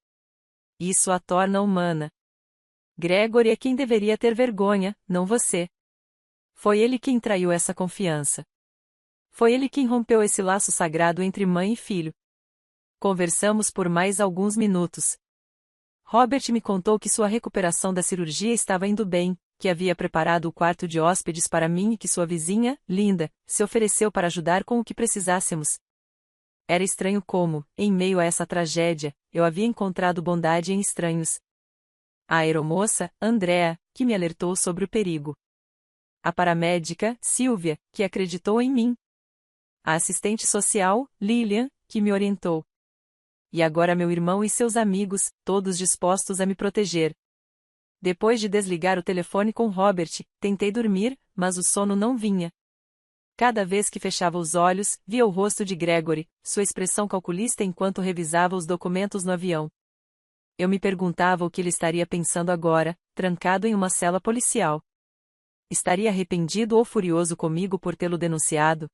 Isso a torna humana. Gregory é quem deveria ter vergonha, não você. Foi ele quem traiu essa confiança. Foi ele quem rompeu esse laço sagrado entre mãe e filho. Conversamos por mais alguns minutos. Robert me contou que sua recuperação da cirurgia estava indo bem, que havia preparado o quarto de hóspedes para mim e que sua vizinha, Linda, se ofereceu para ajudar com o que precisássemos. Era estranho como, em meio a essa tragédia, eu havia encontrado bondade em estranhos. A aeromoça, Andrea, que me alertou sobre o perigo. A paramédica, Sylvia, que acreditou em mim. A assistente social, Lillian, que me orientou. E agora meu irmão e seus amigos, todos dispostos a me proteger. Depois de desligar o telefone com Robert, tentei dormir, mas o sono não vinha. Cada vez que fechava os olhos, via o rosto de Gregory, sua expressão calculista enquanto revisava os documentos no avião. Eu me perguntava o que ele estaria pensando agora, trancado em uma cela policial. Estaria arrependido ou furioso comigo por tê-lo denunciado?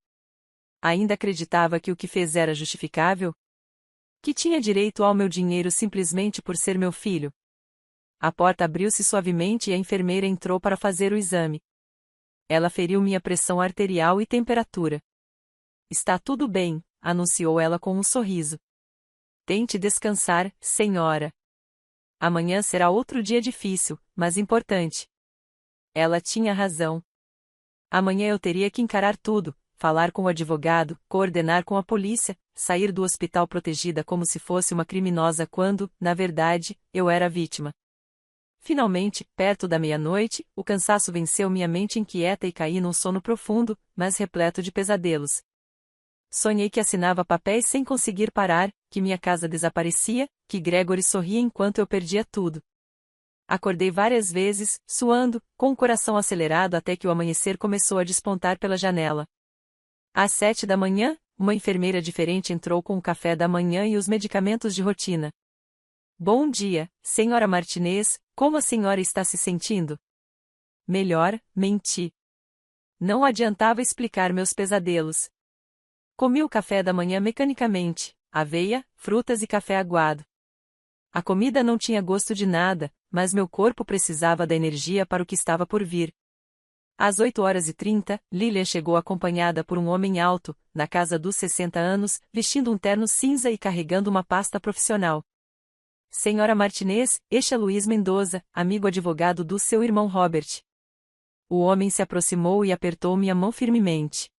Ainda acreditava que o que fez era justificável? Que tinha direito ao meu dinheiro simplesmente por ser meu filho? A porta abriu-se suavemente e a enfermeira entrou para fazer o exame. Ela feriu minha pressão arterial e temperatura. Está tudo bem, anunciou ela com um sorriso. Tente descansar, senhora. Amanhã será outro dia difícil, mas importante. Ela tinha razão. Amanhã eu teria que encarar tudo, falar com o advogado, coordenar com a polícia, sair do hospital protegida como se fosse uma criminosa quando, na verdade, eu era a vítima. Finalmente, perto da meia-noite, o cansaço venceu minha mente inquieta e caí num sono profundo, mas repleto de pesadelos. Sonhei que assinava papéis sem conseguir parar, que minha casa desaparecia, que Gregory sorria enquanto eu perdia tudo. Acordei várias vezes, suando, com o coração acelerado até que o amanhecer começou a despontar pela janela. Às 7 da manhã, uma enfermeira diferente entrou com o café da manhã e os medicamentos de rotina. Bom dia, senhora Martinez, como a senhora está se sentindo? Melhor, menti. Não adiantava explicar meus pesadelos. Comi o café da manhã mecanicamente, aveia, frutas e café aguado. A comida não tinha gosto de nada, mas meu corpo precisava da energia para o que estava por vir. Às 8h30, Lilian chegou acompanhada por um homem alto, na casa dos 60 anos, vestindo um terno cinza e carregando uma pasta profissional. Senhora Martinez, este é Luiz Mendoza, amigo advogado do seu irmão Robert. O homem se aproximou e apertou minha mão firmemente.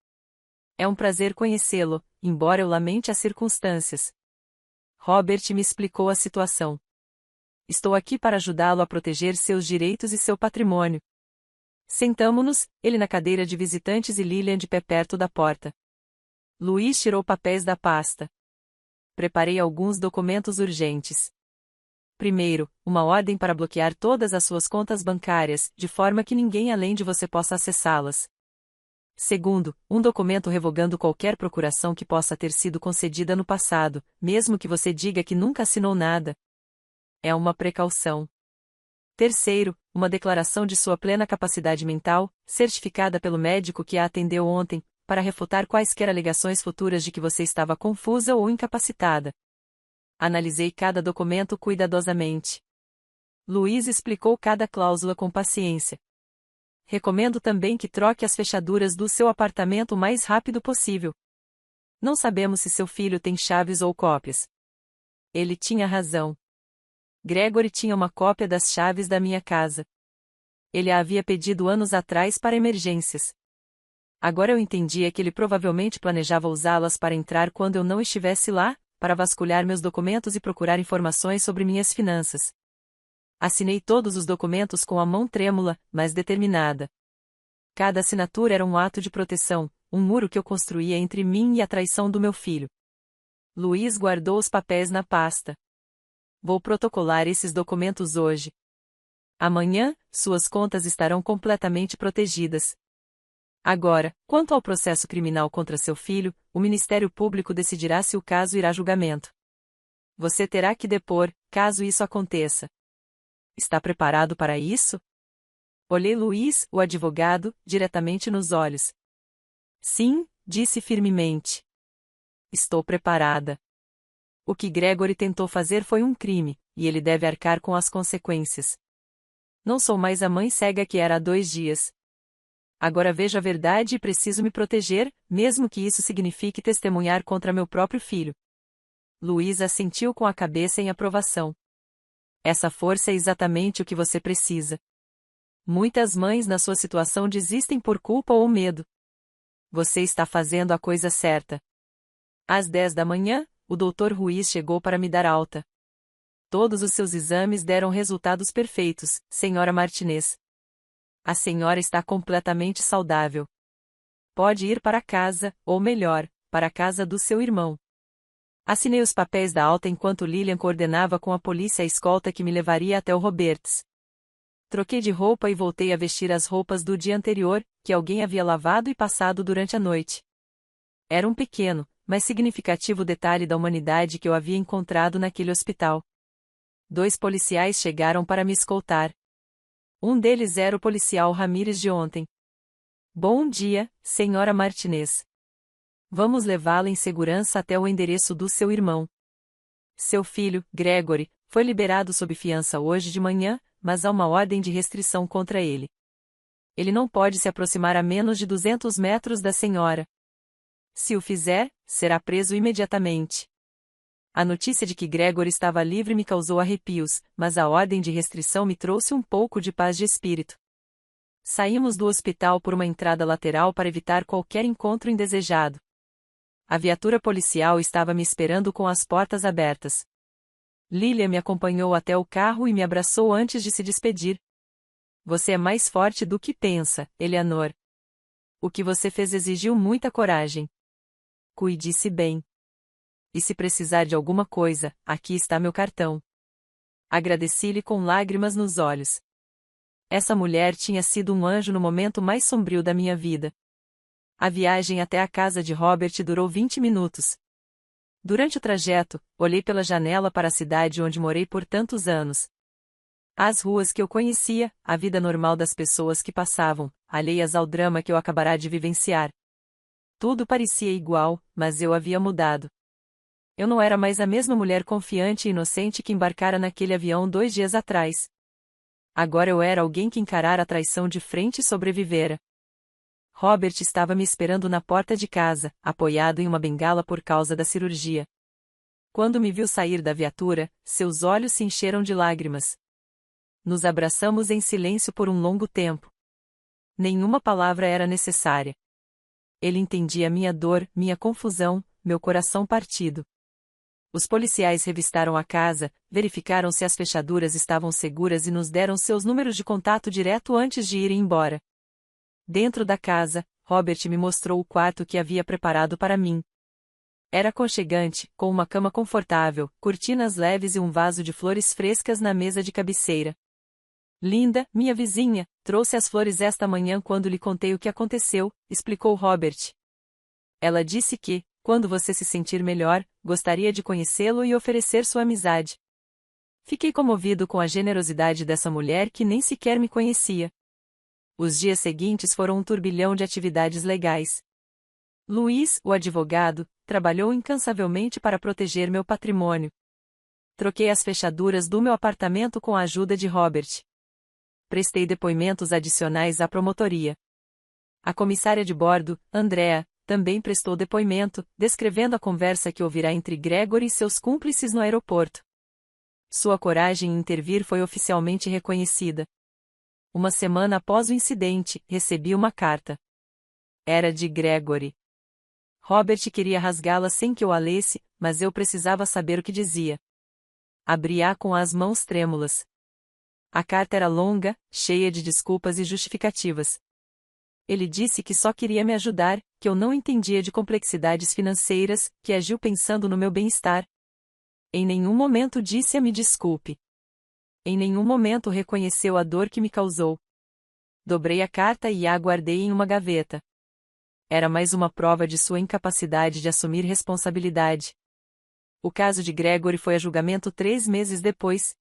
É um prazer conhecê-lo, embora eu lamente as circunstâncias. Robert me explicou a situação. Estou aqui para ajudá-lo a proteger seus direitos e seu patrimônio. Sentamo-nos, ele na cadeira de visitantes e Lilian de pé perto da porta. Luiz tirou papéis da pasta. Preparei alguns documentos urgentes. Primeiro, uma ordem para bloquear todas as suas contas bancárias, de forma que ninguém além de você possa acessá-las. Segundo, um documento revogando qualquer procuração que possa ter sido concedida no passado, mesmo que você diga que nunca assinou nada. É uma precaução. Terceiro, uma declaração de sua plena capacidade mental, certificada pelo médico que a atendeu ontem, para refutar quaisquer alegações futuras de que você estava confusa ou incapacitada. Analisei cada documento cuidadosamente. Luiz explicou cada cláusula com paciência. Recomendo também que troque as fechaduras do seu apartamento o mais rápido possível. Não sabemos se seu filho tem chaves ou cópias. Ele tinha razão. Gregory tinha uma cópia das chaves da minha casa. Ele a havia pedido anos atrás para emergências. Agora eu entendia que ele provavelmente planejava usá-las para entrar quando eu não estivesse lá, para vasculhar meus documentos e procurar informações sobre minhas finanças. Assinei todos os documentos com a mão trêmula, mas determinada. Cada assinatura era um ato de proteção, um muro que eu construía entre mim e a traição do meu filho. Luiz guardou os papéis na pasta. Vou protocolar esses documentos hoje. Amanhã, suas contas estarão completamente protegidas. Agora, quanto ao processo criminal contra seu filho, o Ministério Público decidirá se o caso irá a julgamento. Você terá que depor, caso isso aconteça. Está preparado para isso? Olhei Luiz, o advogado, diretamente nos olhos. Sim, disse firmemente. Estou preparada. O que Gregory tentou fazer foi um crime, e ele deve arcar com as consequências. Não sou mais a mãe cega que era há 2 dias. Agora vejo a verdade e preciso me proteger, mesmo que isso signifique testemunhar contra meu próprio filho. Luiz assentiu com a cabeça em aprovação. Essa força é exatamente o que você precisa. Muitas mães na sua situação desistem por culpa ou medo. Você está fazendo a coisa certa. Às 10 da manhã, o Dr. Ruiz chegou para me dar alta. Todos os seus exames deram resultados perfeitos, Sra. Martinez. A senhora está completamente saudável. Pode ir para casa, ou melhor, para a casa do seu irmão. Assinei os papéis da alta enquanto Lilian coordenava com a polícia a escolta que me levaria até o Roberts. Troquei de roupa e voltei a vestir as roupas do dia anterior, que alguém havia lavado e passado durante a noite. Era um pequeno, mas significativo detalhe da humanidade que eu havia encontrado naquele hospital. 2 policiais chegaram para me escoltar. Um deles era o policial Ramírez de ontem. Bom dia, Sra. Martinez. Vamos levá-la em segurança até o endereço do seu irmão. Seu filho, Gregory, foi liberado sob fiança hoje de manhã, mas há uma ordem de restrição contra ele. Ele não pode se aproximar a menos de 200 metros da senhora. Se o fizer, será preso imediatamente. A notícia de que Gregory estava livre me causou arrepios, mas a ordem de restrição me trouxe um pouco de paz de espírito. Saímos do hospital por uma entrada lateral para evitar qualquer encontro indesejado. A viatura policial estava me esperando com as portas abertas. Lilia me acompanhou até o carro e me abraçou antes de se despedir. Você é mais forte do que pensa, Eleanor. O que você fez exigiu muita coragem. Cuide-se bem. E se precisar de alguma coisa, aqui está meu cartão. Agradeci-lhe com lágrimas nos olhos. Essa mulher tinha sido um anjo no momento mais sombrio da minha vida. A viagem até a casa de Robert durou 20 minutos. Durante o trajeto, olhei pela janela para a cidade onde morei por tantos anos. As ruas que eu conhecia, a vida normal das pessoas que passavam, alheias ao drama que eu acabara de vivenciar. Tudo parecia igual, mas eu havia mudado. Eu não era mais a mesma mulher confiante e inocente que embarcara naquele avião 2 dias atrás. Agora eu era alguém que encarara a traição de frente e sobrevivera. Robert estava me esperando na porta de casa, apoiado em uma bengala por causa da cirurgia. Quando me viu sair da viatura, seus olhos se encheram de lágrimas. Nos abraçamos em silêncio por um longo tempo. Nenhuma palavra era necessária. Ele entendia minha dor, minha confusão, meu coração partido. Os policiais revistaram a casa, verificaram se as fechaduras estavam seguras e nos deram seus números de contato direto antes de irem embora. Dentro da casa, Robert me mostrou o quarto que havia preparado para mim. Era aconchegante, com uma cama confortável, cortinas leves e um vaso de flores frescas na mesa de cabeceira. Linda, minha vizinha, trouxe as flores esta manhã quando lhe contei o que aconteceu, explicou Robert. Ela disse que, quando você se sentir melhor, gostaria de conhecê-lo e oferecer sua amizade. Fiquei comovido com a generosidade dessa mulher que nem sequer me conhecia. Os dias seguintes foram um turbilhão de atividades legais. Luiz, o advogado, trabalhou incansavelmente para proteger meu patrimônio. Troquei as fechaduras do meu apartamento com a ajuda de Robert. Prestei depoimentos adicionais à promotoria. A comissária de bordo, Andrea, também prestou depoimento, descrevendo a conversa que ouvirá entre Gregory e seus cúmplices no aeroporto. Sua coragem em intervir foi oficialmente reconhecida. Uma semana após o incidente, recebi uma carta. Era de Gregory. Robert queria rasgá-la sem que eu a lesse, mas eu precisava saber o que dizia. Abri-a com as mãos trêmulas. A carta era longa, cheia de desculpas e justificativas. Ele disse que só queria me ajudar, que eu não entendia de complexidades financeiras, que agiu pensando no meu bem-estar. Em nenhum momento disse-me desculpe. Em nenhum momento reconheceu a dor que me causou. Dobrei a carta e a guardei em uma gaveta. Era mais uma prova de sua incapacidade de assumir responsabilidade. O caso de Gregory foi a julgamento 3 meses depois.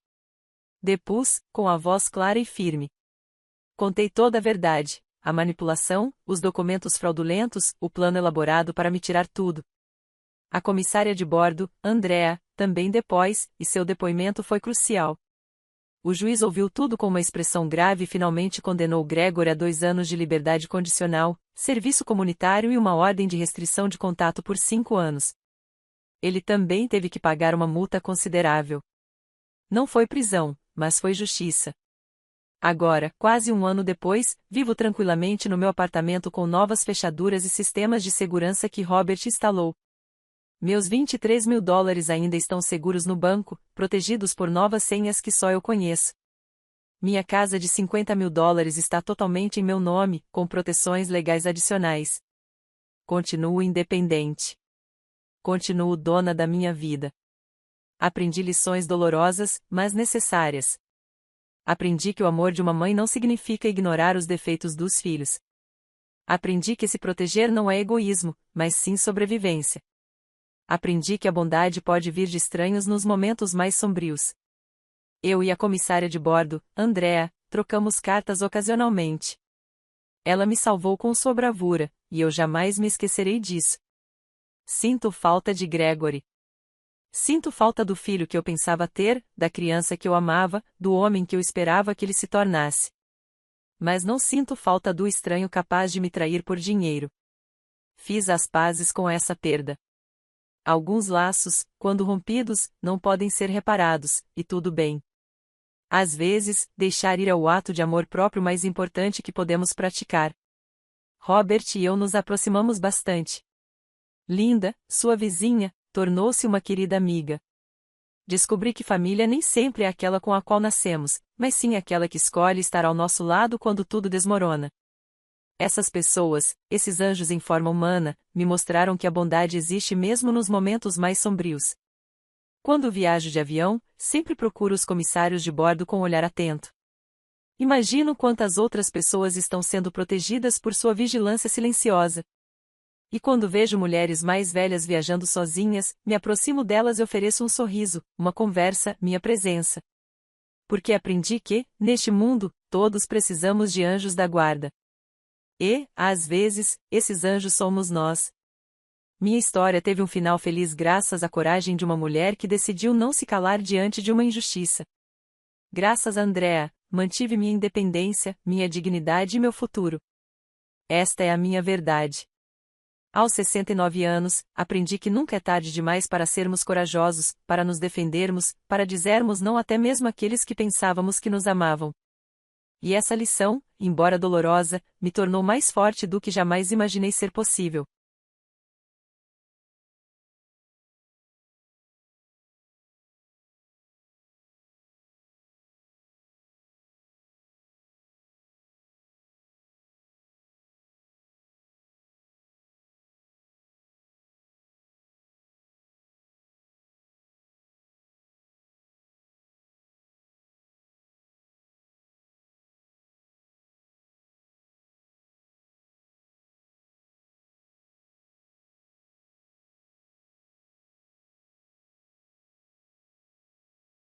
Depus, com a voz clara e firme. Contei toda a verdade. A manipulação, os documentos fraudulentos, o plano elaborado para me tirar tudo. A comissária de bordo, Andrea, também depôs, e seu depoimento foi crucial. O juiz ouviu tudo com uma expressão grave e finalmente condenou Gregory a 2 anos de liberdade condicional, serviço comunitário e uma ordem de restrição de contato por 5 anos. Ele também teve que pagar uma multa considerável. Não foi prisão, mas foi justiça. Agora, quase um ano depois, vivo tranquilamente no meu apartamento com novas fechaduras e sistemas de segurança que Robert instalou. Meus $23.000 ainda estão seguros no banco, protegidos por novas senhas que só eu conheço. Minha casa de $50.000 está totalmente em meu nome, com proteções legais adicionais. Continuo independente. Continuo dona da minha vida. Aprendi lições dolorosas, mas necessárias. Aprendi que o amor de uma mãe não significa ignorar os defeitos dos filhos. Aprendi que se proteger não é egoísmo, mas sim sobrevivência. Aprendi que a bondade pode vir de estranhos nos momentos mais sombrios. Eu e a comissária de bordo, Andrea, trocamos cartas ocasionalmente. Ela me salvou com sua bravura, e eu jamais me esquecerei disso. Sinto falta de Gregory. Sinto falta do filho que eu pensava ter, da criança que eu amava, do homem que eu esperava que ele se tornasse. Mas não sinto falta do estranho capaz de me trair por dinheiro. Fiz as pazes com essa perda. Alguns laços, quando rompidos, não podem ser reparados, e tudo bem. Às vezes, deixar ir é o ato de amor próprio mais importante que podemos praticar. Robert e eu nos aproximamos bastante. Linda, sua vizinha, tornou-se uma querida amiga. Descobri que família nem sempre é aquela com a qual nascemos, mas sim aquela que escolhe estar ao nosso lado quando tudo desmorona. Essas pessoas, esses anjos em forma humana, me mostraram que a bondade existe mesmo nos momentos mais sombrios. Quando viajo de avião, sempre procuro os comissários de bordo com um olhar atento. Imagino quantas outras pessoas estão sendo protegidas por sua vigilância silenciosa. E quando vejo mulheres mais velhas viajando sozinhas, me aproximo delas e ofereço um sorriso, uma conversa, minha presença. Porque aprendi que, neste mundo, todos precisamos de anjos da guarda. E, às vezes, esses anjos somos nós. Minha história teve um final feliz graças à coragem de uma mulher que decidiu não se calar diante de uma injustiça. Graças a Andrea, mantive minha independência, minha dignidade e meu futuro. Esta é a minha verdade. Aos 69 anos, aprendi que nunca é tarde demais para sermos corajosos, para nos defendermos, para dizermos não até mesmo àqueles que pensávamos que nos amavam. E essa lição, embora dolorosa, me tornou mais forte do que jamais imaginei ser possível.